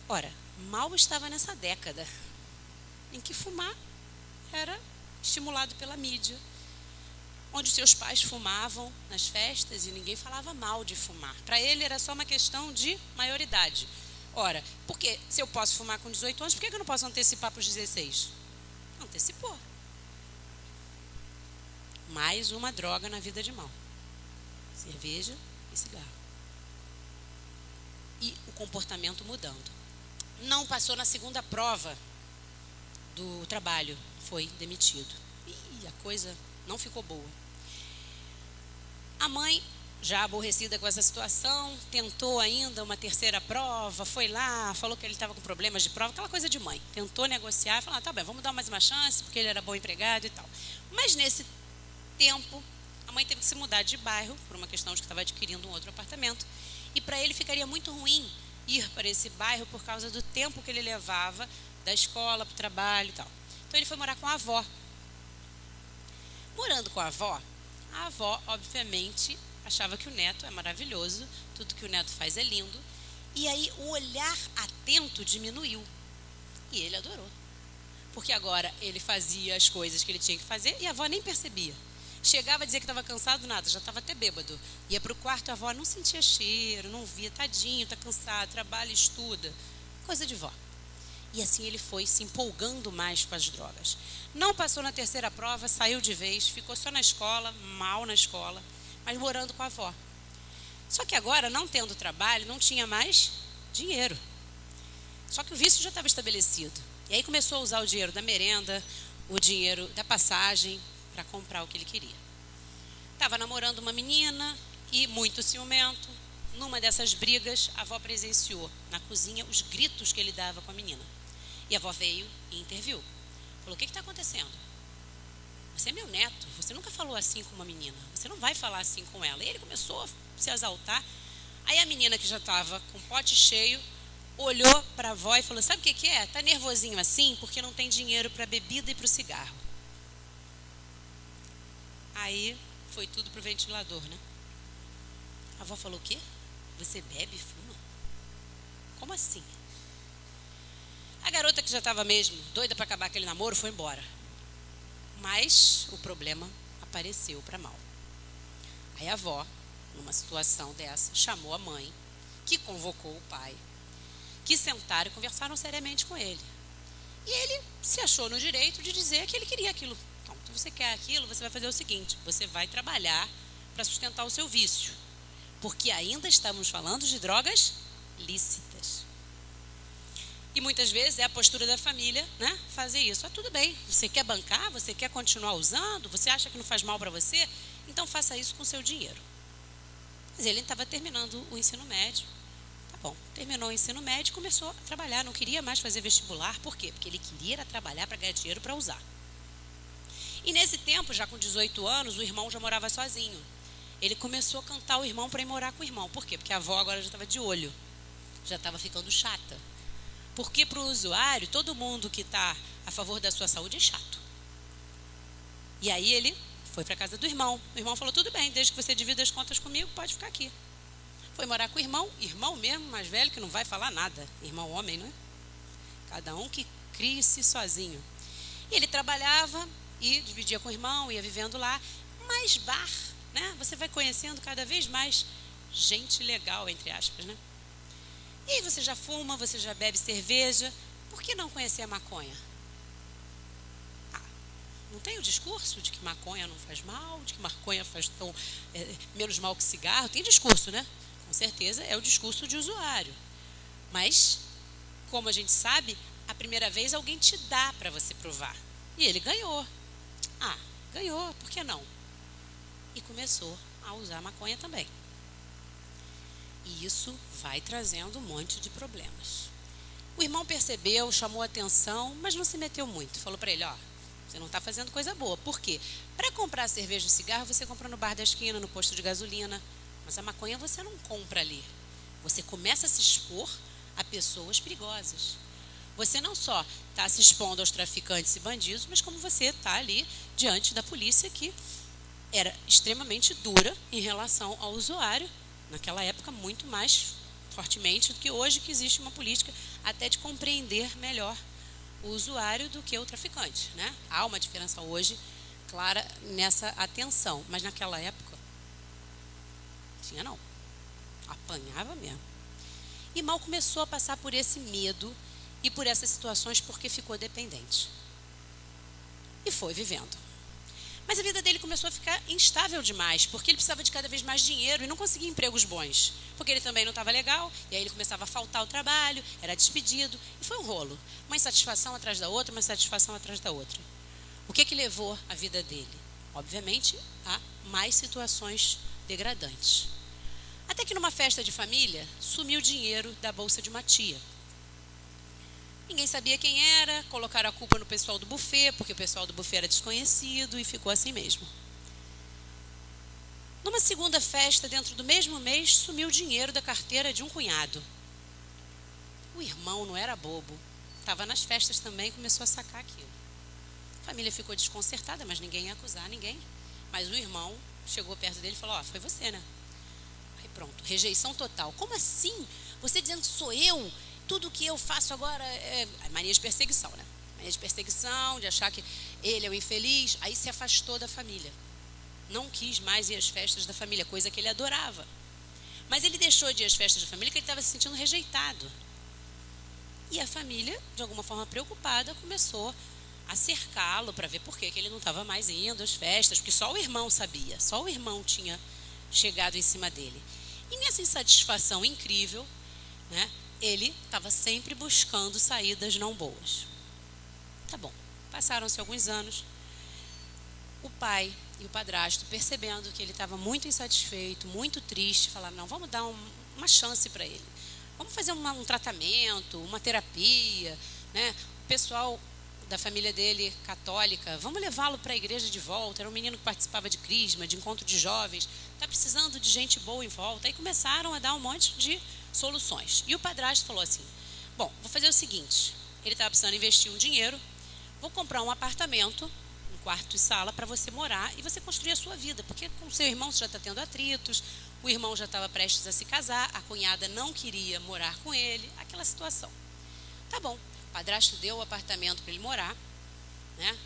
Ora, mal estava nessa década em que fumar era estimulado pela mídia, onde seus pais fumavam nas festas e ninguém falava mal de fumar. Para ele era só uma questão de maioridade. Ora, porque se eu posso fumar com 18 anos, por que eu não posso antecipar para os 16? Antecipou. Mais uma droga na vida de mal. Cerveja e cigarro. E o comportamento mudando. Não passou na segunda prova do trabalho, foi demitido. E a coisa não ficou boa. A mãe, já aborrecida com essa situação, tentou ainda uma terceira prova, foi lá, falou que ele estava com problemas de prova, aquela coisa de mãe. Tentou negociar, falou, tá bem, vamos dar mais uma chance, porque ele era bom empregado e tal. Mas nesse tempo, a mãe teve que se mudar de bairro, por uma questão de que estava adquirindo um outro apartamento, e para ele ficaria muito ruim ir para esse bairro por causa do tempo que ele levava da escola para o trabalho e tal. Então ele foi morar com a avó. Morando com a avó, obviamente, achava que o neto é maravilhoso, tudo que o neto faz é lindo, e aí o olhar atento diminuiu, e ele adorou, porque agora ele fazia as coisas que ele tinha que fazer e a avó nem percebia. Chegava a dizer que estava cansado, nada, já estava até bêbado, ia para o quarto, a avó não sentia cheiro, não via, tadinho, está cansado, trabalha, estuda, coisa de vó. E assim ele foi se empolgando mais com as drogas. Não passou na terceira prova, saiu de vez, ficou só na escola, mal na escola, mas morando com a avó. Só que agora, não tendo trabalho, não tinha mais dinheiro. Só que o vício já estava estabelecido. E aí começou a usar o dinheiro da merenda, o dinheiro da passagem, para comprar o que ele queria. Estava namorando uma menina e muito ciumento. Numa dessas brigas, a avó presenciou na cozinha os gritos que ele dava com a menina. E a avó veio e interviu. Falou, o que está acontecendo? você é meu neto, você nunca falou assim com uma menina, você não vai falar assim com ela. E ele começou a se exaltar. Aí a menina, que já estava com o pote cheio, olhou para a avó e falou: sabe o que é? Está nervosinho assim porque não tem dinheiro para a bebida e para o cigarro. Aí foi tudo pro ventilador, né? A avó falou: o quê? Você bebe e fuma? Como assim? A garota, que já estava mesmo doida para acabar aquele namoro, foi embora. Mas o problema apareceu para mal. Aí a avó, numa situação dessa, chamou a mãe, que convocou o pai, que sentaram e conversaram seriamente com ele. E ele se achou no direito de dizer que ele queria aquilo. Então, se você quer aquilo, você vai fazer o seguinte: você vai trabalhar para sustentar o seu vício. Porque ainda estamos falando de drogas lícitas. E muitas vezes é a postura da família, né, fazer isso. Tudo bem, você quer bancar, você quer continuar usando, você acha que não faz mal para você, então faça isso com o seu dinheiro. Mas ele estava terminando o ensino médio. Tá bom, terminou o ensino médio e começou a trabalhar, não queria mais fazer vestibular. Por quê? Porque ele queria era trabalhar para ganhar dinheiro para usar. E nesse tempo, já com 18 anos, o irmão já morava sozinho. Ele começou a cantar o irmão para ir morar com o irmão. Por quê? Porque a avó agora já estava de olho, já estava ficando chata. Porque para o usuário, todo mundo que está a favor da sua saúde é chato. E aí ele foi para a casa do irmão. O irmão falou: tudo bem, desde que você divida as contas comigo, pode ficar aqui. Foi morar com o irmão mesmo, mais velho, que não vai falar nada. Irmão homem, não é? Cada um que crie-se sozinho. E ele trabalhava e dividia com o irmão, ia vivendo lá. Mas bar, né? Você vai conhecendo cada vez mais gente legal, entre aspas, né? E aí você já fuma, você já bebe cerveja, por que não conhecer a maconha? Não tem o discurso de que maconha não faz mal, de que maconha faz menos mal que cigarro? Tem discurso, né? Com certeza é o discurso de usuário. Mas, como a gente sabe, a primeira vez alguém te dá para você provar. E ele ganhou. Ganhou, por que não? E começou a usar maconha também. E isso vai trazendo um monte de problemas. O irmão percebeu, chamou atenção, mas não se meteu muito. Falou para ele: você não está fazendo coisa boa. Por quê? Para comprar cerveja e cigarro, você compra no bar da esquina, no posto de gasolina. Mas a maconha você não compra ali. Você começa a se expor a pessoas perigosas. Você não só está se expondo aos traficantes e bandidos, mas como você está ali diante da polícia, que era extremamente dura em relação ao usuário. Naquela época, muito mais fortemente do que hoje, que existe uma política até de compreender melhor o usuário do que o traficante, né? Há uma diferença hoje clara nessa atenção, mas naquela época tinha não, apanhava mesmo. E mal começou a passar por esse medo e por essas situações porque ficou dependente. E foi vivendo. Mas a vida dele começou a ficar instável demais, porque ele precisava de cada vez mais dinheiro e não conseguia empregos bons. Porque ele também não estava legal, e aí ele começava a faltar ao trabalho, era despedido, e foi um rolo. Uma insatisfação atrás da outra, uma insatisfação atrás da outra. O que levou a vida dele? Obviamente, a mais situações degradantes. Até que numa festa de família, sumiu o dinheiro da bolsa de uma tia. Ninguém sabia quem era, colocaram a culpa no pessoal do buffet, porque o pessoal do buffet era desconhecido, e ficou assim mesmo. Numa segunda festa, dentro do mesmo mês, sumiu o dinheiro da carteira de um cunhado. O irmão não era bobo, estava nas festas também e começou a sacar aquilo. A família ficou desconcertada, mas ninguém ia acusar ninguém. Mas o irmão chegou perto dele e falou: foi você, né? Aí pronto, rejeição total. Como assim? Você dizendo que sou eu? Tudo que eu faço agora é mania de perseguição, né? Mania de perseguição, de achar que ele é o infeliz. Aí se afastou da família. Não quis mais ir às festas da família, coisa que ele adorava. Mas ele deixou de ir às festas da família porque ele estava se sentindo rejeitado. E a família, de alguma forma preocupada, começou a cercá-lo para ver por que ele não estava mais indo às festas, porque só o irmão sabia, só o irmão tinha chegado em cima dele. E nessa insatisfação incrível, né, ele estava sempre buscando saídas não boas. Tá bom, passaram-se alguns anos. O pai e o padrasto, percebendo que ele estava muito insatisfeito, muito triste, falaram: não, vamos dar uma chance para ele. Vamos fazer um tratamento, uma terapia, né? O pessoal da família dele, católica, vamos levá-lo para a igreja de volta. Era um menino que participava de crisma, de encontro de jovens, está precisando de gente boa em volta. Aí começaram a dar um monte de soluções. E o padrasto falou assim, bom, vou fazer o seguinte, ele estava precisando investir um dinheiro, vou comprar um apartamento, um quarto e sala para você morar e você construir a sua vida, porque com seu irmão você já está tendo atritos, o irmão já estava prestes a se casar, a cunhada não queria morar com ele, aquela situação. Tá bom, o padrasto deu o apartamento para ele morar, né?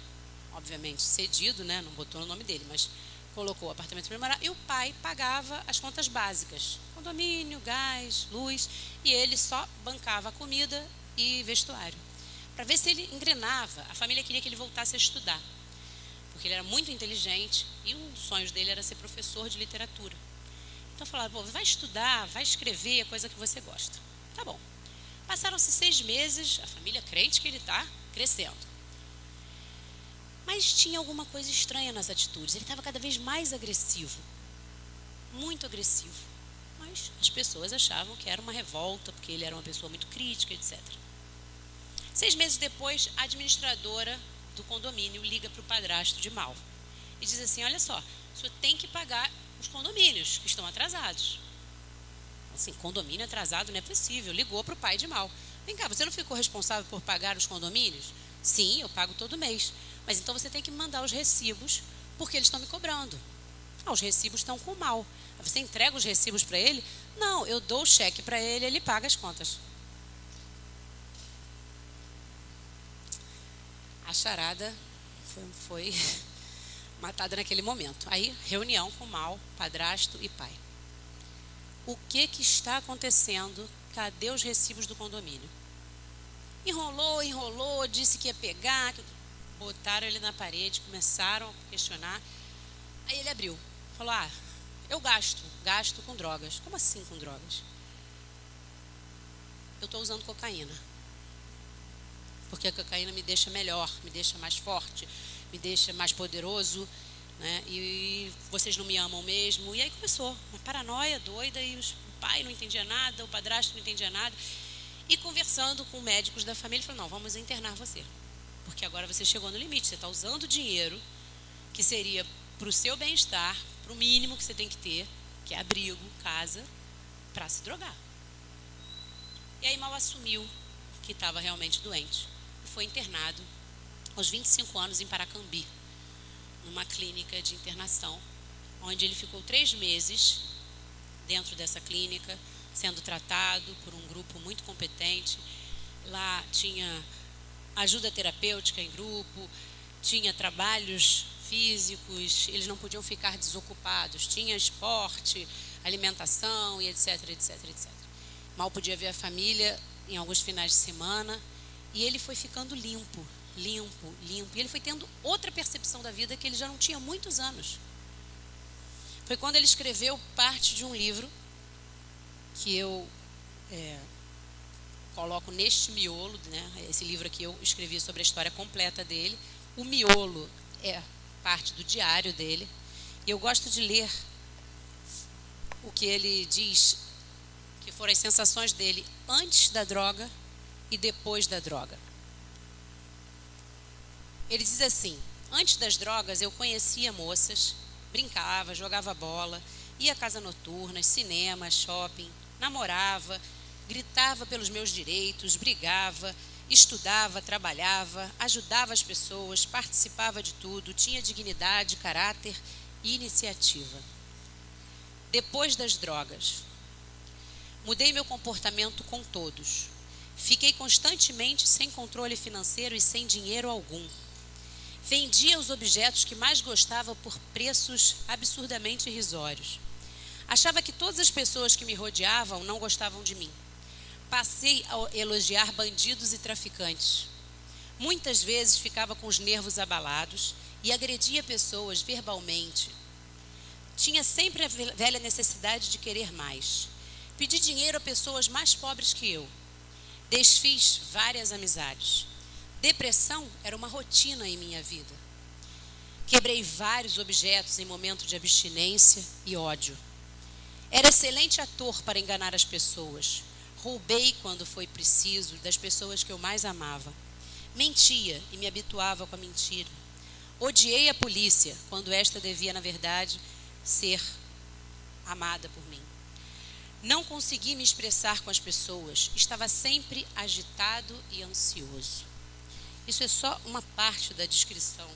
Obviamente cedido, né? Não botou no nome dele, mas colocou o apartamento para ele morar e o pai pagava as contas básicas, condomínio, gás, luz, e ele só bancava a comida e vestuário. Para ver se ele engrenava, a família queria que ele voltasse a estudar, porque ele era muito inteligente e um dos sonhos dele era ser professor de literatura. Então falaram, pô, vai estudar, vai escrever, a coisa que você gosta. Tá bom. Passaram-se 6 meses, a família crente que ele está crescendo. Mas tinha alguma coisa estranha nas atitudes, ele estava cada vez mais agressivo, muito agressivo. Mas as pessoas achavam que era uma revolta, porque ele era uma pessoa muito crítica, etc. 6 meses depois, a administradora do condomínio liga para o padrasto de mal e diz assim, olha só, o senhor tem que pagar os condomínios que estão atrasados. Assim, condomínio atrasado não é possível. Ligou para o pai de mal. Vem cá, você não ficou responsável por pagar os condomínios? Sim, eu pago todo mês. Mas então você tem que me mandar os recibos, porque eles estão me cobrando. Ah, os recibos estão com mal. Você entrega os recibos para ele? Não, eu dou o cheque para ele, ele paga as contas. A charada foi matada naquele momento. Aí, reunião com mal, padrasto e pai. O que está acontecendo? Cadê os recibos do condomínio? Enrolou, disse que ia pegar, botaram ele na parede, começaram a questionar. Aí ele abriu, falou, eu gasto com drogas. Como assim com drogas? Eu estou usando cocaína. Porque a cocaína me deixa melhor, me deixa mais forte, me deixa mais poderoso, né? E vocês não me amam mesmo. E aí começou uma paranoia doida e o pai não entendia nada, o padrasto não entendia nada. E conversando com médicos da família, ele falou, não, vamos internar você. Porque agora você chegou no limite, você está usando dinheiro que seria para o seu bem-estar, para o mínimo que você tem que ter, que é abrigo, casa, para se drogar. E aí mal assumiu que estava realmente doente e foi internado aos 25 anos em Paracambi, numa clínica de internação, onde ele ficou 3 meses dentro dessa clínica, sendo tratado por um grupo muito competente. Lá tinha ajuda terapêutica em grupo, tinha trabalhos físicos, eles não podiam ficar desocupados, tinha esporte, alimentação e etc, etc, etc. Mal podia ver a família em alguns finais de semana e ele foi ficando limpo. E ele foi tendo outra percepção da vida que ele já não tinha há muitos anos. Foi quando ele escreveu parte de um livro que eu coloco neste miolo, né? Esse livro aqui eu escrevi sobre a história completa dele. O miolo é parte do diário dele. E eu gosto de ler o que ele diz que foram as sensações dele antes da droga e depois da droga. Ele diz assim, antes das drogas eu conhecia moças, brincava, jogava bola, ia a casa noturnas, cinema, shopping, namorava, gritava pelos meus direitos, brigava, estudava, trabalhava, ajudava as pessoas, participava de tudo, tinha dignidade, caráter e iniciativa. Depois das drogas, mudei meu comportamento com todos. Fiquei constantemente sem controle financeiro e sem dinheiro algum. Vendia os objetos que mais gostava por preços absurdamente irrisórios. Achava que todas as pessoas que me rodeavam não gostavam de mim. Passei a elogiar bandidos e traficantes. Muitas vezes ficava com os nervos abalados e agredia pessoas verbalmente. Tinha sempre a velha necessidade de querer mais. Pedi dinheiro a pessoas mais pobres que eu. Desfiz várias amizades. Depressão era uma rotina em minha vida. Quebrei vários objetos em momento de abstinência e ódio. Era excelente ator para enganar as pessoas. Roubei quando foi preciso das pessoas que eu mais amava. Mentia e me habituava com a mentira. Odiei a polícia, quando esta devia, na verdade, ser amada por mim. Não consegui me expressar com as pessoas, estava sempre agitado e ansioso. Isso é só uma parte da descrição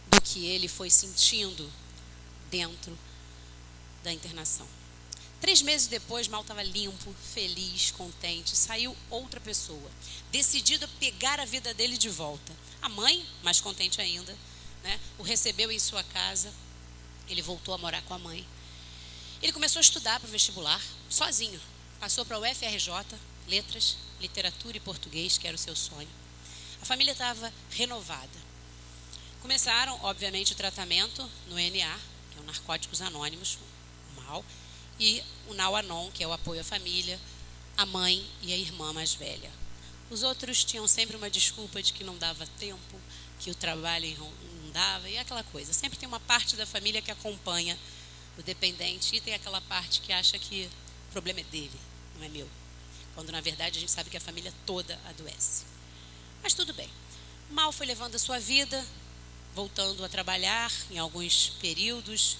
do que ele foi sentindo dentro da internação. 3 meses depois, Mal estava limpo, feliz, contente. Saiu outra pessoa, decidida a pegar a vida dele de volta. A mãe, mais contente ainda, né, o recebeu em sua casa. Ele voltou a morar com a mãe. Ele começou a estudar para o vestibular, sozinho. Passou para o UFRJ, letras, literatura e português, que era o seu sonho. A família estava renovada. Começaram, obviamente, o tratamento no NA, que é o Narcóticos Anônimos, o MAL, e o NAU-ANON, que é o apoio à família, a mãe e a irmã mais velha. Os outros tinham sempre uma desculpa de que não dava tempo, que o trabalho não dava, e aquela coisa. Sempre tem uma parte da família que acompanha o dependente e tem aquela parte que acha que o problema é dele, não é meu. Quando, na verdade, a gente sabe que a família toda adoece. Mas tudo bem. Mal foi levando a sua vida, voltando a trabalhar em alguns períodos,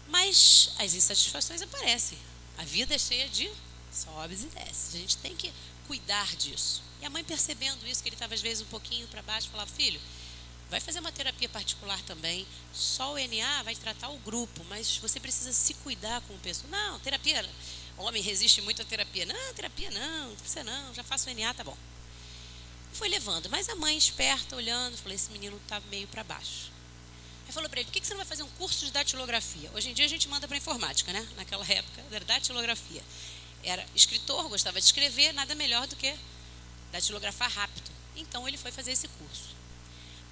mas as insatisfações aparecem. A vida é cheia de sobes e desces. A gente tem que cuidar disso. E a mãe, percebendo isso, que ele estava às vezes um pouquinho para baixo, falava: filho, vai fazer uma terapia particular também. Só o NA vai tratar o grupo, mas você precisa se cuidar com o pessoal. Não, terapia, o homem resiste muito à terapia. Não, terapia não, você não, já faço o NA, tá bom. Foi levando, mas a mãe esperta, olhando, falou: esse menino está meio para baixo. Aí falou para ele: por que você não vai fazer um curso de datilografia? Hoje em dia a gente manda para informática, né? Naquela época era datilografia. Era escritor, gostava de escrever, nada melhor do que datilografar rápido. Então ele foi fazer esse curso.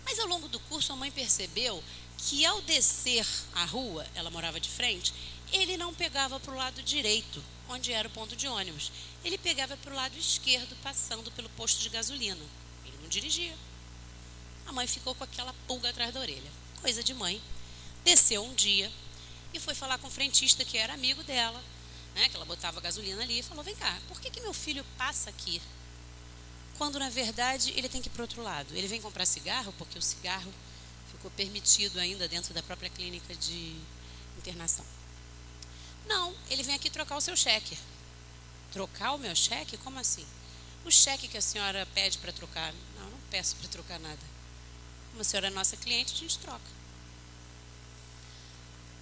Mas ao longo do curso a mãe percebeu que ao descer a rua, ela morava de frente, ele não pegava para o lado direito, onde era o ponto de ônibus. Ele pegava para o lado esquerdo, passando pelo posto de gasolina. Ele não dirigia. A mãe ficou com aquela pulga atrás da orelha. Coisa de mãe. Desceu um dia e foi falar com o frentista, que era amigo dela, né, que ela botava gasolina ali, e falou: vem cá, por que meu filho passa aqui, quando na verdade ele tem que ir para o outro lado? Ele vem comprar cigarro, porque o cigarro ficou permitido ainda dentro da própria clínica de internação. Não, ele vem aqui trocar o seu cheque. Trocar o meu cheque? Como assim? O cheque que a senhora pede para trocar? Não, não peço para trocar nada. Como a senhora é nossa cliente, a gente troca.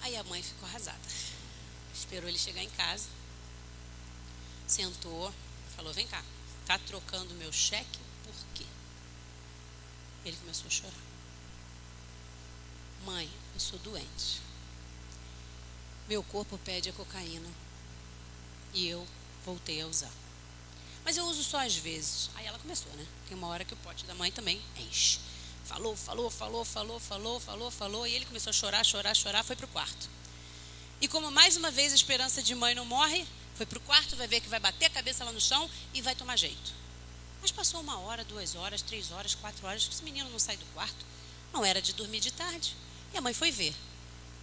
Aí a mãe ficou arrasada. Esperou ele chegar em casa, sentou, falou: vem cá, tá trocando meu cheque por quê? Ele começou a chorar. Mãe, eu sou doente. Meu corpo pede a cocaína e eu voltei a usar. Mas eu uso só às vezes. Aí ela começou, né? Tem uma hora que o pote da mãe também enche. Falou, e ele começou a chorar, foi pro quarto. E como mais uma vez a esperança de mãe não morre, foi pro quarto, vai ver que vai bater a cabeça lá no chão e vai tomar jeito. Mas passou 1 hora, 2 horas, 3 horas, 4 horas, esse menino não sai do quarto. Não era de dormir de tarde. E a mãe foi ver.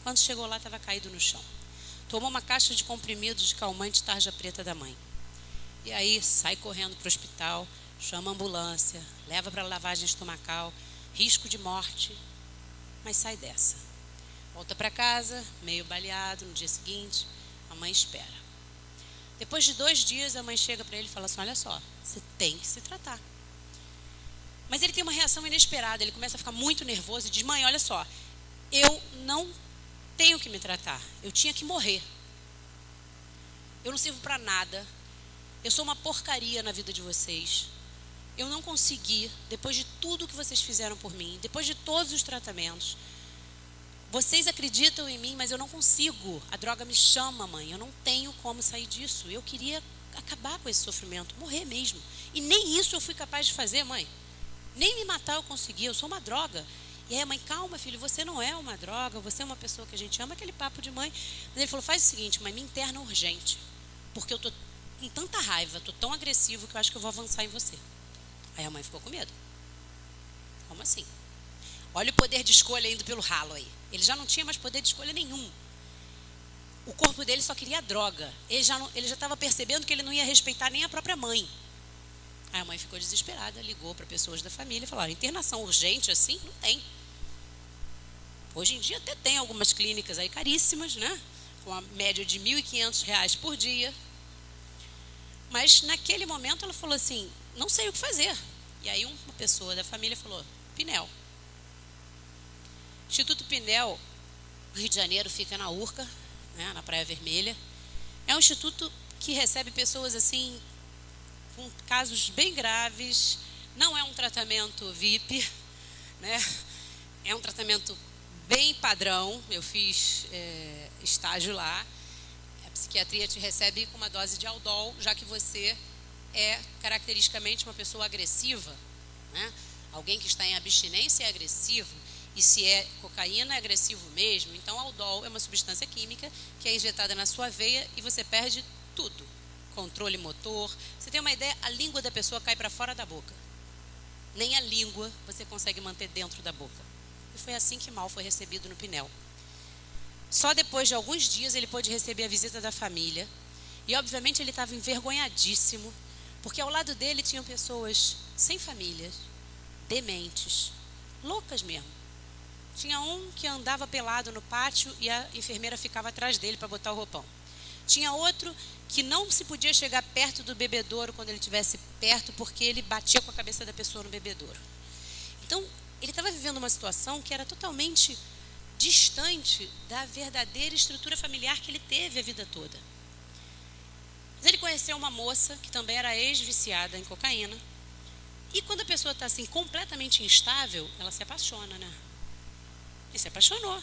Quando chegou lá, estava caído no chão. Tomou uma caixa de comprimidos de calmante tarja preta da mãe. E aí sai correndo para o hospital, chama a ambulância, leva para lavagem estomacal, risco de morte, mas sai dessa. Volta para casa, meio baleado. No dia seguinte, a mãe espera. Depois de 2 dias, a mãe chega para ele e fala assim: olha só, você tem que se tratar. Mas ele tem uma reação inesperada, ele começa a ficar muito nervoso e diz: mãe, olha só, eu não tenho que me tratar, eu tinha que morrer. Eu não sirvo para nada, eu sou uma porcaria na vida de vocês. Eu não consegui, depois de tudo que vocês fizeram por mim, depois de todos os tratamentos. Vocês acreditam em mim, mas eu não consigo. A droga me chama, mãe. Eu não tenho como sair disso. Eu queria acabar com esse sofrimento, morrer mesmo. E nem isso eu fui capaz de fazer, mãe. Nem me matar eu consegui, eu sou uma droga. E aí a mãe: calma, filho, você não é uma droga, você é uma pessoa que a gente ama, aquele papo de mãe. Mas ele falou: faz o seguinte, mãe, me interna urgente, porque eu tô com tanta raiva, tô tão agressivo que eu acho que eu vou avançar em você. Aí a mãe ficou com medo. Como assim? Olha o poder de escolha indo pelo ralo aí. Ele já não tinha mais poder de escolha nenhum. O corpo dele só queria droga. Ele já estava percebendo que ele não ia respeitar nem a própria mãe. Aí a mãe ficou desesperada, ligou para pessoas da família e falaram: internação urgente assim? Não tem. Hoje em dia até tem algumas clínicas aí caríssimas, né? Com a média de R$ 1.500 por dia. Mas naquele momento ela falou assim: não sei o que fazer. E aí uma pessoa da família falou: Pinel. Instituto Pinel, Rio de Janeiro, fica na Urca, né, na Praia Vermelha. É um instituto que recebe pessoas assim com casos bem graves. Não é um tratamento VIP, né? É um tratamento bem padrão. Eu fiz estágio lá. A psiquiatria te recebe com uma dose de Aldol, já que você é caracteristicamente uma pessoa agressiva, né? Alguém que está em abstinência é agressivo. E se é cocaína, é agressivo mesmo. Então, Aldol é uma substância química que é injetada na sua veia e você perde tudo. Controle motor. Você tem uma ideia? A língua da pessoa cai para fora da boca. Nem a língua você consegue manter dentro da boca. E foi assim que Mal foi recebido no Pinel. Só depois de alguns dias ele pôde receber a visita da família. E, obviamente, ele estava envergonhadíssimo, porque ao lado dele tinham pessoas sem famílias, dementes, loucas mesmo. Tinha um que andava pelado no pátio e a enfermeira ficava atrás dele para botar o roupão. Tinha outro que não se podia chegar perto do bebedouro quando ele estivesse perto, porque ele batia com a cabeça da pessoa no bebedouro. Então, ele estava vivendo uma situação que era totalmente distante da verdadeira estrutura familiar que ele teve a vida toda. Mas ele conheceu uma moça que também era ex-viciada em cocaína. E quando a pessoa está assim completamente instável, ela se apaixona, né? Ele se apaixonou,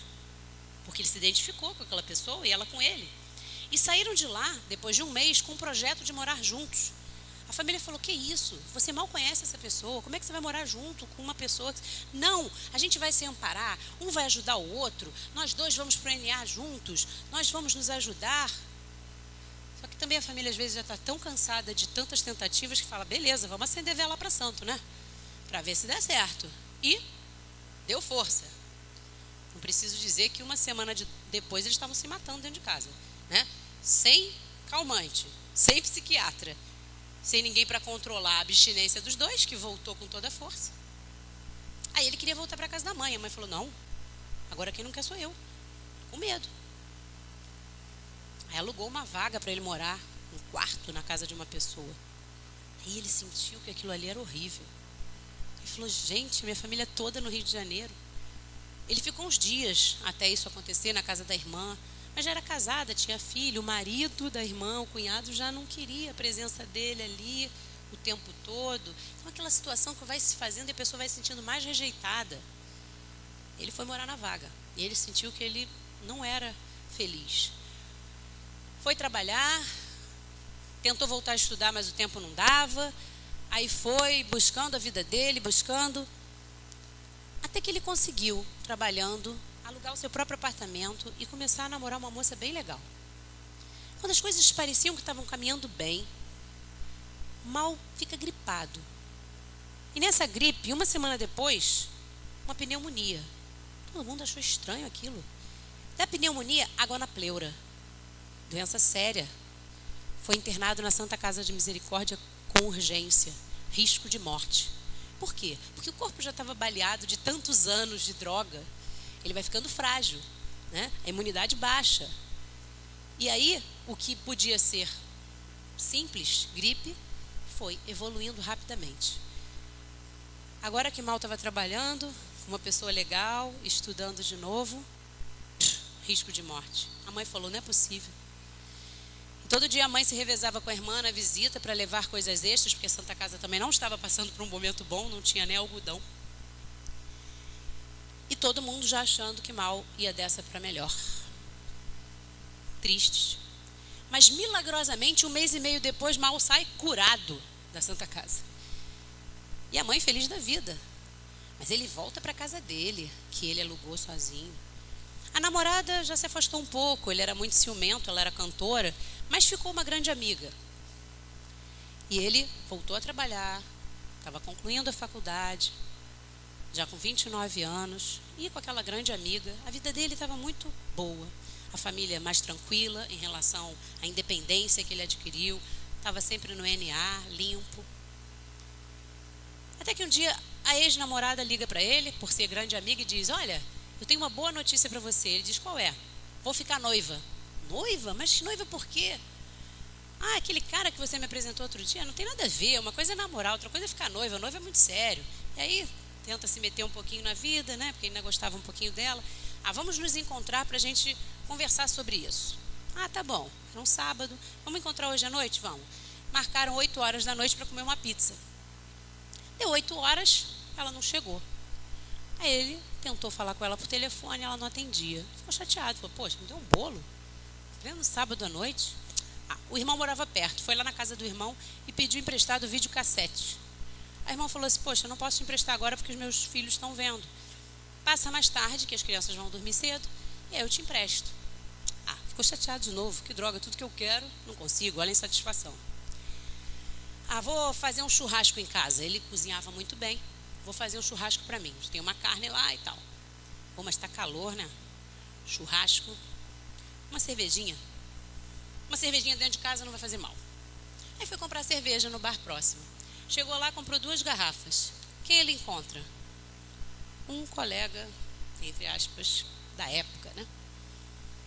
porque ele se identificou com aquela pessoa e ela com ele. E saíram de lá, depois de um mês, com um projeto de morar juntos. A família falou: que isso? Você mal conhece essa pessoa, como é que você vai morar junto com uma pessoa? Não, a gente vai se amparar, um vai ajudar o outro, nós dois vamos para o NA juntos, nós vamos nos ajudar. Só que também a família às vezes já está tão cansada de tantas tentativas que fala: beleza, vamos acender vela para santo, né? Para ver se dá certo. E deu força. Não preciso dizer que uma semana depois eles estavam se matando dentro de casa, né? Sem calmante, sem psiquiatra, sem ninguém para controlar a abstinência dos dois, que voltou com toda a força. Aí ele queria voltar para a casa da mãe. A mãe falou: não, agora quem não quer sou eu, com medo. Aí alugou uma vaga para ele morar, um quarto na casa de uma pessoa. Aí ele sentiu que aquilo ali era horrível. Ele falou: gente, minha família toda no Rio de Janeiro. Ele ficou uns dias até isso acontecer na casa da irmã, mas já era casada, tinha filho. O marido da irmã, o cunhado, já não queria a presença dele ali o tempo todo. Então aquela situação que vai se fazendo e a pessoa vai se sentindo mais rejeitada. Ele foi morar na vaga e ele sentiu que ele não era feliz. Foi trabalhar, tentou voltar a estudar, mas o tempo não dava. Aí foi buscando a vida dele, buscando... Até que ele conseguiu, trabalhando, alugar o seu próprio apartamento e começar a namorar uma moça bem legal. Quando as coisas pareciam que estavam caminhando bem, Mal fica gripado. E nessa gripe, uma semana depois, uma pneumonia. Todo mundo achou estranho aquilo. Da pneumonia, água na pleura. Doença séria. Foi internado na Santa Casa de Misericórdia com urgência. Risco de morte. Por quê? Porque o corpo já estava baleado de tantos anos de droga. Ele vai ficando frágil, né? A imunidade baixa. E aí, o que podia ser simples, gripe, foi evoluindo rapidamente. Agora que Mal estava trabalhando, com uma pessoa legal, estudando de novo, risco de morte. A mãe falou: não é possível. Todo dia a mãe se revezava com a irmã na visita para levar coisas extras, porque a Santa Casa também não estava passando por um momento bom, não tinha nem algodão. E todo mundo já achando que Mal ia dessa para melhor. Tristes. Mas milagrosamente, 1 mês e meio depois, Mal sai curado da Santa Casa. E a mãe feliz da vida. Mas ele volta para a casa dele, que ele alugou sozinho. A namorada já se afastou um pouco, ele era muito ciumento, ela era cantora, mas ficou uma grande amiga. E ele voltou a trabalhar, estava concluindo a faculdade, já com 29 anos, e com aquela grande amiga. A vida dele estava muito boa, a família mais tranquila em relação à independência que ele adquiriu, estava sempre no NA, limpo. Até que um dia a ex-namorada liga para ele, por ser grande amiga, e diz: olha, eu tenho uma boa notícia para você. Ele diz: qual é? Vou ficar noiva. Noiva? Mas noiva por quê? Ah, aquele cara que você me apresentou outro dia, não tem nada a ver. Uma coisa é namorar, outra coisa é ficar noiva. Noiva é muito sério. E aí tenta se meter um pouquinho na vida, né? Porque ainda gostava um pouquinho dela. Ah, vamos nos encontrar para a gente conversar sobre isso. Ah, tá bom. Era um sábado. Vamos encontrar hoje à noite? Vamos. Marcaram 8 horas da noite para comer uma pizza. Deu 8 horas, ela não chegou. Aí ele tentou falar com ela por telefone, ela não atendia. Ficou chateado. Falou: poxa, me deu um bolo? Pleno sábado à noite? Ah, o irmão morava perto. Foi lá na casa do irmão e pediu emprestado o videocassete. A irmã falou assim: poxa, eu não posso te emprestar agora porque os meus filhos estão vendo. Passa mais tarde, que as crianças vão dormir cedo, e aí eu te empresto. Ah, ficou chateado de novo. Que droga, tudo que eu quero, não consigo, olha a insatisfação. Ah, vou fazer um churrasco em casa. Ele cozinhava muito bem. Vou fazer um churrasco para mim. Tem uma carne lá e tal. Pô, mas está calor, né? Churrasco. Uma cervejinha. Uma cervejinha dentro de casa não vai fazer mal. Aí foi comprar cerveja no bar próximo. Chegou lá, comprou 2 garrafas. Quem ele encontra? Um colega, entre aspas, da época, né?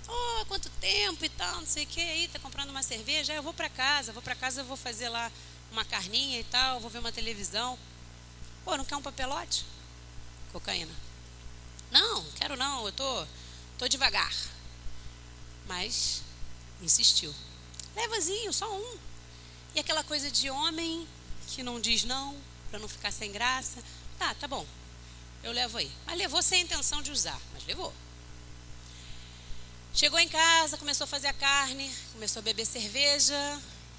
Oh, quanto tempo e tal, não sei o que. Aí tá comprando uma cerveja. Aí eu vou para casa, eu vou fazer lá uma carninha e tal, vou ver uma televisão. Pô, não quer um papelote? Cocaína. Não, quero não, eu tô devagar. Mas insistiu. Levazinho, só um. E aquela coisa de homem que não diz não, para não ficar sem graça. Tá bom, eu levo aí. Mas levou sem a intenção de usar, mas levou. Chegou em casa, começou a fazer a carne, começou a beber cerveja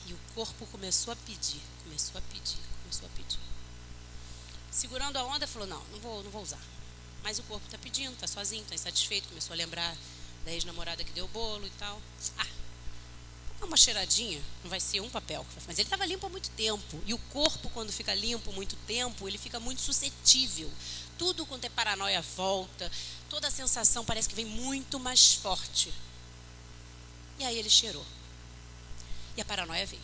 e o corpo começou a pedir. Segurando a onda, falou: não vou usar. Mas o corpo está pedindo, está sozinho, está insatisfeito. Começou a lembrar da ex-namorada que deu o bolo e tal. Ah, vou dar uma cheiradinha, não vai ser um papel. Mas ele estava limpo há muito tempo. E o corpo, quando fica limpo muito tempo, ele fica muito suscetível. Tudo quanto é paranoia volta, toda a sensação parece que vem muito mais forte. E aí ele cheirou. E a paranoia veio.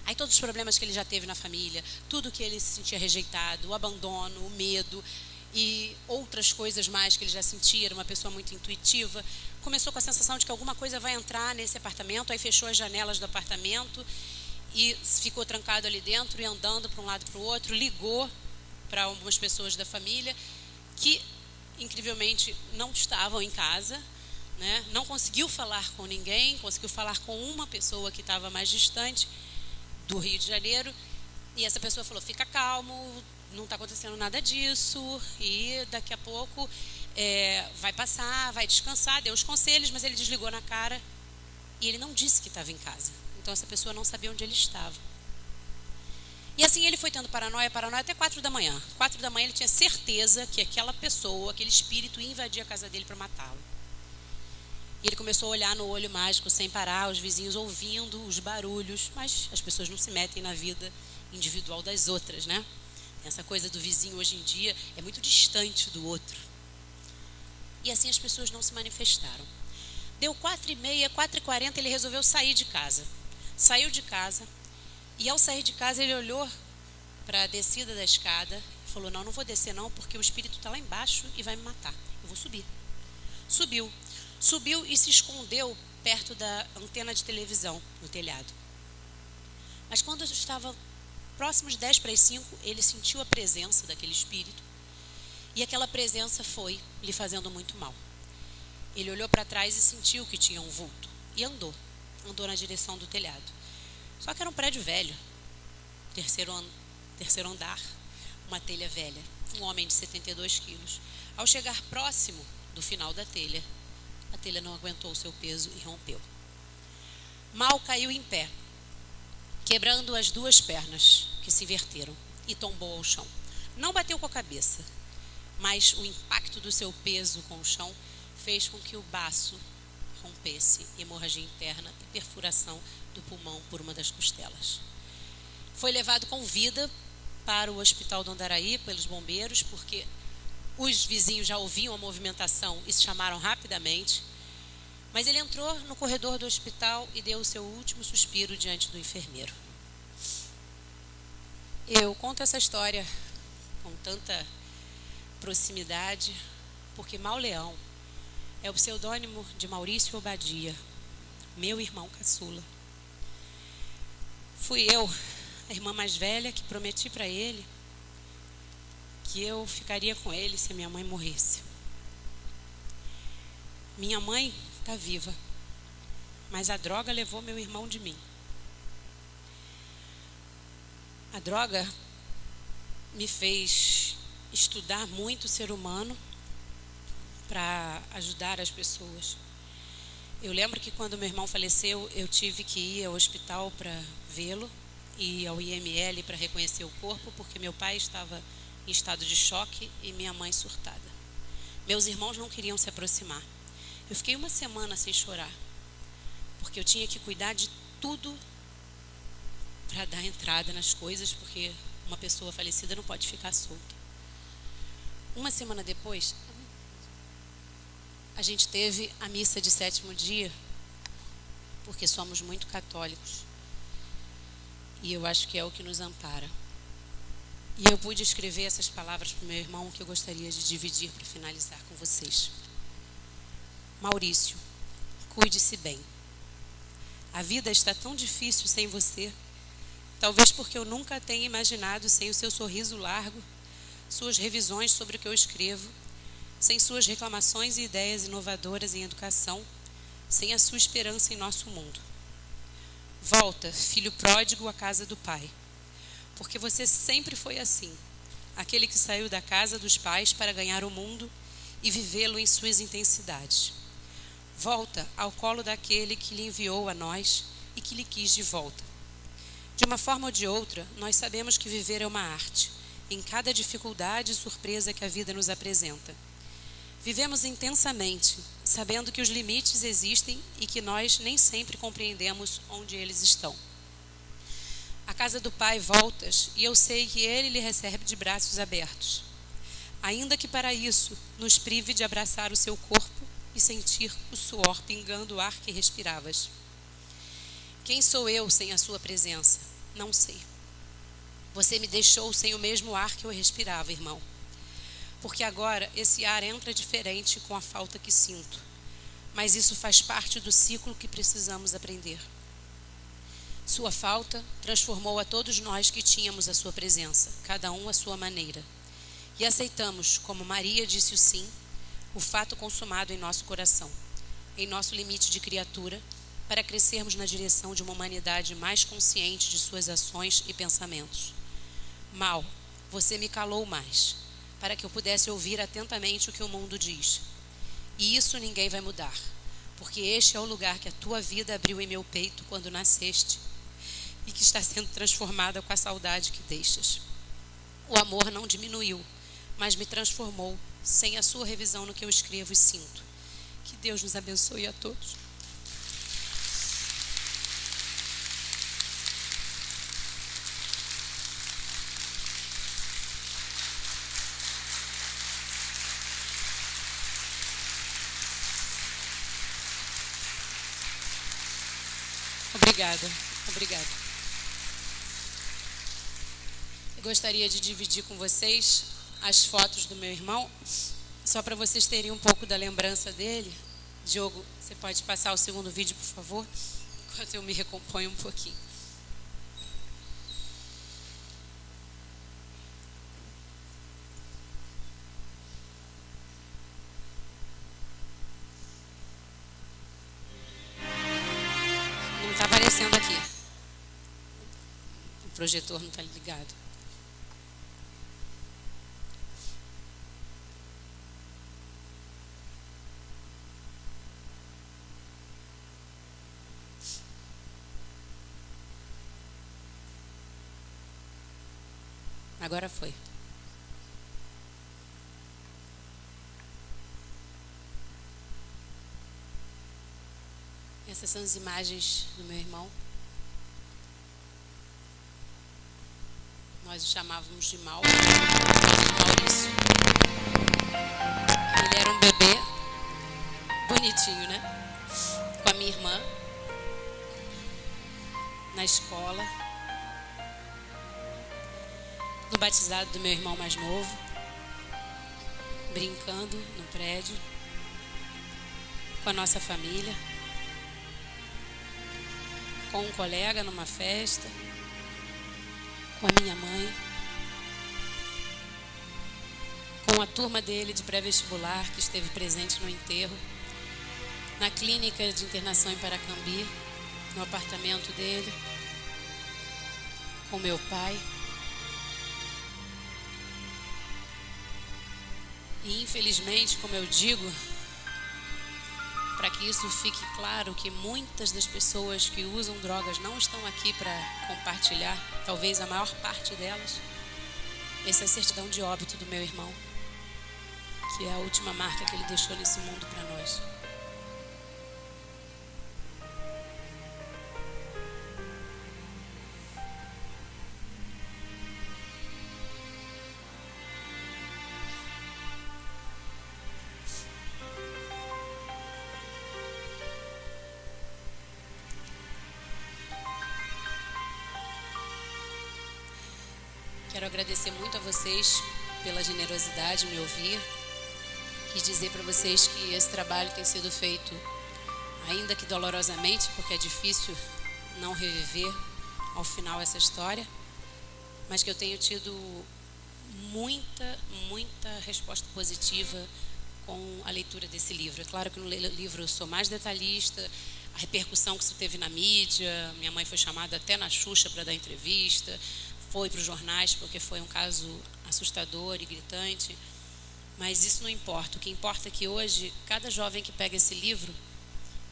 Aí todos os problemas que ele já teve na família, tudo que ele se sentia rejeitado, o abandono, o medo e outras coisas mais que ele já sentia, era uma pessoa muito intuitiva, começou com a sensação de que alguma coisa vai entrar nesse apartamento, aí fechou as janelas do apartamento e ficou trancado ali dentro e andando para um lado e para o outro, ligou para algumas pessoas da família que, incrivelmente, não estavam em casa, né? Não conseguiu falar com ninguém, conseguiu falar com uma pessoa que estava mais distante, do Rio de Janeiro, e essa pessoa falou: fica calmo, não está acontecendo nada disso, e daqui a pouco vai passar, vai descansar, deu os conselhos, mas ele desligou na cara e ele não disse que estava em casa. Então essa pessoa não sabia onde ele estava. E assim ele foi tendo paranoia até 4 da manhã. 4 da manhã ele tinha certeza que aquela pessoa, aquele espírito ia invadir a casa dele para matá-lo. E ele começou a olhar no olho mágico sem parar, os vizinhos ouvindo os barulhos, mas as pessoas não se metem na vida individual das outras, né? Essa coisa do vizinho hoje em dia é muito distante do outro. E assim as pessoas não se manifestaram. Deu 4h30, 4h40, ele resolveu sair de casa. Saiu de casa e ao sair de casa ele olhou para a descida da escada e falou: não vou descer não, porque o espírito está lá embaixo e vai me matar. Eu vou subir. Subiu e se escondeu perto da antena de televisão, no telhado. Mas quando estava próximo de 10:05, ele sentiu a presença daquele espírito e aquela presença foi lhe fazendo muito mal. Ele olhou para trás e sentiu que tinha um vulto e andou na direção do telhado. Só que era um prédio velho, terceiro andar, uma telha velha, um homem de 72 quilos. Ao chegar próximo do final da telha, a telha não aguentou o seu peso e rompeu. Mal caiu em pé, quebrando as 2 pernas, que se inverteram, e tombou ao chão. Não bateu com a cabeça, mas o impacto do seu peso com o chão fez com que o baço rompesse, hemorragia interna e perfuração do pulmão por uma das costelas. Foi levado com vida para o hospital do Andaraí pelos bombeiros, porque os vizinhos já ouviam a movimentação e se chamaram rapidamente. Mas ele entrou no corredor do hospital e deu o seu último suspiro diante do enfermeiro. Eu conto essa história com tanta proximidade, porque Mauleão é o pseudônimo de Maurício Obadia, meu irmão caçula. Fui eu, a irmã mais velha, que prometi para ele que eu ficaria com ele se a minha mãe morresse. Minha mãe está viva, mas a droga levou meu irmão de mim. A droga me fez estudar muito o ser humano para ajudar as pessoas. Eu lembro que quando meu irmão faleceu, eu tive que ir ao hospital para vê-lo e ao IML para reconhecer o corpo, porque meu pai estava em estado de choque e minha mãe surtada. Meus irmãos não queriam se aproximar. Eu fiquei uma semana sem chorar, porque eu tinha que cuidar de tudo para dar entrada nas coisas, porque uma pessoa falecida não pode ficar solta. Uma semana depois, a gente teve a missa de 7º dia, porque somos muito católicos. E eu acho que é o que nos ampara. E eu pude escrever essas palavras para o meu irmão que eu gostaria de dividir para finalizar com vocês. Maurício, cuide-se bem. A vida está tão difícil sem você. Talvez porque eu nunca tenha imaginado sem o seu sorriso largo, suas revisões sobre o que eu escrevo, sem suas reclamações e ideias inovadoras em educação, sem a sua esperança em nosso mundo. Volta, filho pródigo, à casa do pai, porque você sempre foi assim, aquele que saiu da casa dos pais para ganhar o mundo e vivê-lo em suas intensidades. Volta ao colo daquele que lhe enviou a nós e que lhe quis de volta. De uma forma ou de outra, nós sabemos que viver é uma arte, em cada dificuldade e surpresa que a vida nos apresenta. Vivemos intensamente, sabendo que os limites existem e que nós nem sempre compreendemos onde eles estão. À casa do Pai voltas e eu sei que Ele lhe recebe de braços abertos. Ainda que para isso nos prive de abraçar o seu corpo e sentir o suor pingando o ar que respiravas. Quem sou eu sem a sua presença? Não sei. Você me deixou sem o mesmo ar que eu respirava, irmão. Porque agora esse ar entra diferente com a falta que sinto. Mas isso faz parte do ciclo que precisamos aprender. Sua falta transformou a todos nós que tínhamos a sua presença, cada um à sua maneira. E aceitamos, como Maria disse o sim, o fato consumado em nosso coração, em nosso limite de criatura, para crescermos na direção de uma humanidade mais consciente de suas ações e pensamentos. Mal, você me calou mais, para que eu pudesse ouvir atentamente o que o mundo diz. E isso ninguém vai mudar, porque este é o lugar que a tua vida abriu em meu peito quando nasceste e que está sendo transformada com a saudade que deixas. O amor não diminuiu, mas me transformou sem a sua revisão no que eu escrevo e sinto. Que Deus nos abençoe a todos. Obrigada. Eu gostaria de dividir com vocês as fotos do meu irmão, só para vocês terem um pouco da lembrança dele. Diogo, você pode passar o segundo vídeo, por favor? Enquanto eu me recomponho um pouquinho. Não está aparecendo aqui. O projetor não está ligado. Agora foi. Essas são as imagens do meu irmão. Nós o chamávamos de Maurício. Ele era um bebê bonitinho, né? Com a minha irmã na escola. no batizado do meu irmão mais novo, brincando no prédio, com a nossa família, com um colega numa festa, com a minha mãe, com a turma dele de pré-vestibular que esteve presente no enterro, na clínica de internação em Paracambi, no apartamento dele, com meu pai. E infelizmente, como eu digo, para que isso fique claro, que muitas das pessoas que usam drogas não estão aqui para compartilhar, talvez a maior parte delas, essa é a certidão de óbito do meu irmão, que é a última marca que ele deixou nesse mundo para nós. Quero agradecer muito a vocês pela generosidade de me ouvir e dizer para vocês que esse trabalho tem sido feito, ainda que dolorosamente, porque é difícil não reviver ao final essa história, mas que eu tenho tido muita resposta positiva com a leitura desse livro. É claro que no livro eu sou mais detalhista, a repercussão que isso teve na mídia, minha mãe foi chamada até na Xuxa para dar entrevista, foi para os jornais porque foi um caso assustador e gritante, mas isso não importa. O que importa é que hoje, cada jovem que pega esse livro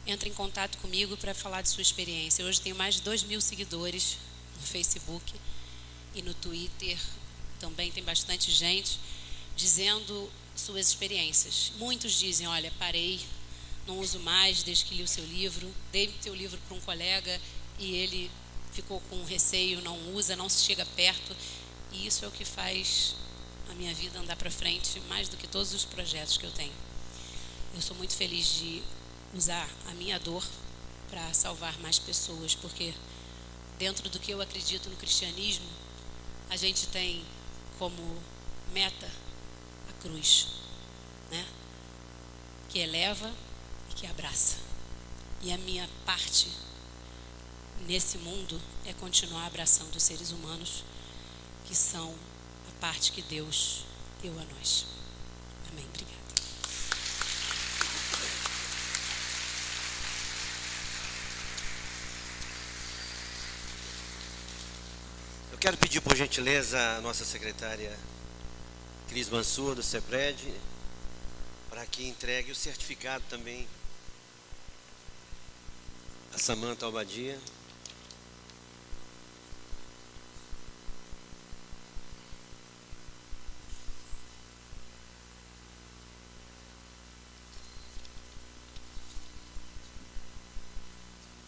entra em contato comigo para falar de sua experiência. Hoje tenho mais de 2.000 seguidores no Facebook e no Twitter, também tem bastante gente dizendo suas experiências. Muitos dizem, olha, parei, não uso mais desde que li o seu livro, dei o seu livro para um colega e ele ficou com receio, não usa, não se chega perto, e isso é o que faz a minha vida andar para frente mais do que todos os projetos que eu tenho. Eu sou muito feliz de usar a minha dor para salvar mais pessoas, porque dentro do que eu acredito no cristianismo, a gente tem como meta a cruz, né? Que eleva e que abraça. E a minha parte nesse mundo é continuar abraçando os seres humanos, que são a parte que Deus deu a nós. Amém. Obrigada.
Eu quero pedir, por gentileza, a nossa secretária Cris Mansur, do CEPRED, para que entregue o certificado também a Samanta Albadia.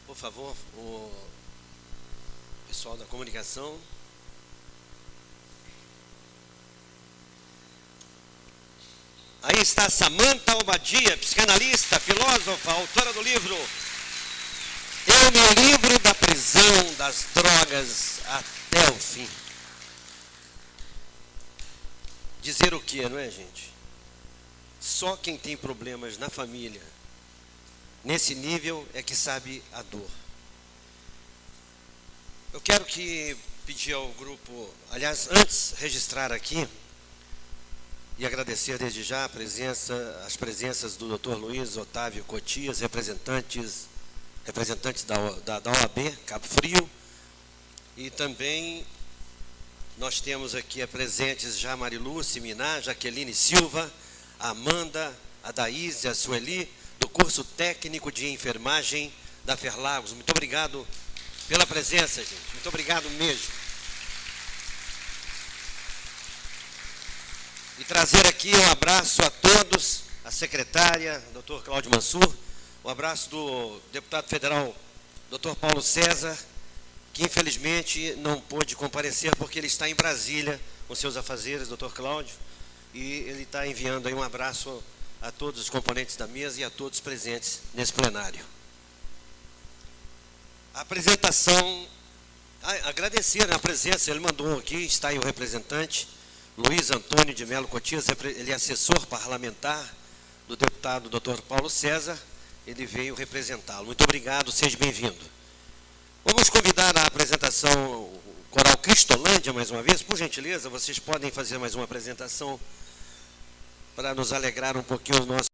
Por favor, o pessoal da comunicação. Aí está Samanta Albadia, psicanalista, filósofa, autora do livro Eu me livro da prisão das drogas até o fim. Dizer o que, não é, gente? Só quem tem problemas na família, nesse nível, é que sabe a dor. Eu quero pedir ao grupo, aliás, antes registrar aqui e agradecer desde já as presenças do Dr. Luiz Otávio Cotias, representantes da OAB Cabo Frio, e também nós temos aqui presentes já Marilu Siminá, Jaqueline Silva, a Amanda, a Daís e a Sueli, do curso técnico de enfermagem da Ferlagos. Muito obrigado pela presença, gente. Muito obrigado mesmo. E trazer aqui um abraço a todos, a secretária, Dr. Cláudio Mansur, um abraço do deputado federal, Dr. Paulo César, que infelizmente não pôde comparecer porque ele está em Brasília com seus afazeres, Dr. Cláudio, e ele está enviando aí um abraço a todos os componentes da mesa e a todos presentes nesse plenário. A apresentação Agradecer a presença, ele mandou aqui, está aí o representante, Luiz Antônio de Melo Cotias, ele é assessor parlamentar do deputado Dr. Paulo César, ele veio representá-lo. Muito obrigado, seja bem-vindo. Vamos convidar a apresentação, o Coral Cristolândia, mais uma vez. Por gentileza, vocês podem fazer mais uma apresentação para nos alegrar um pouquinho o nosso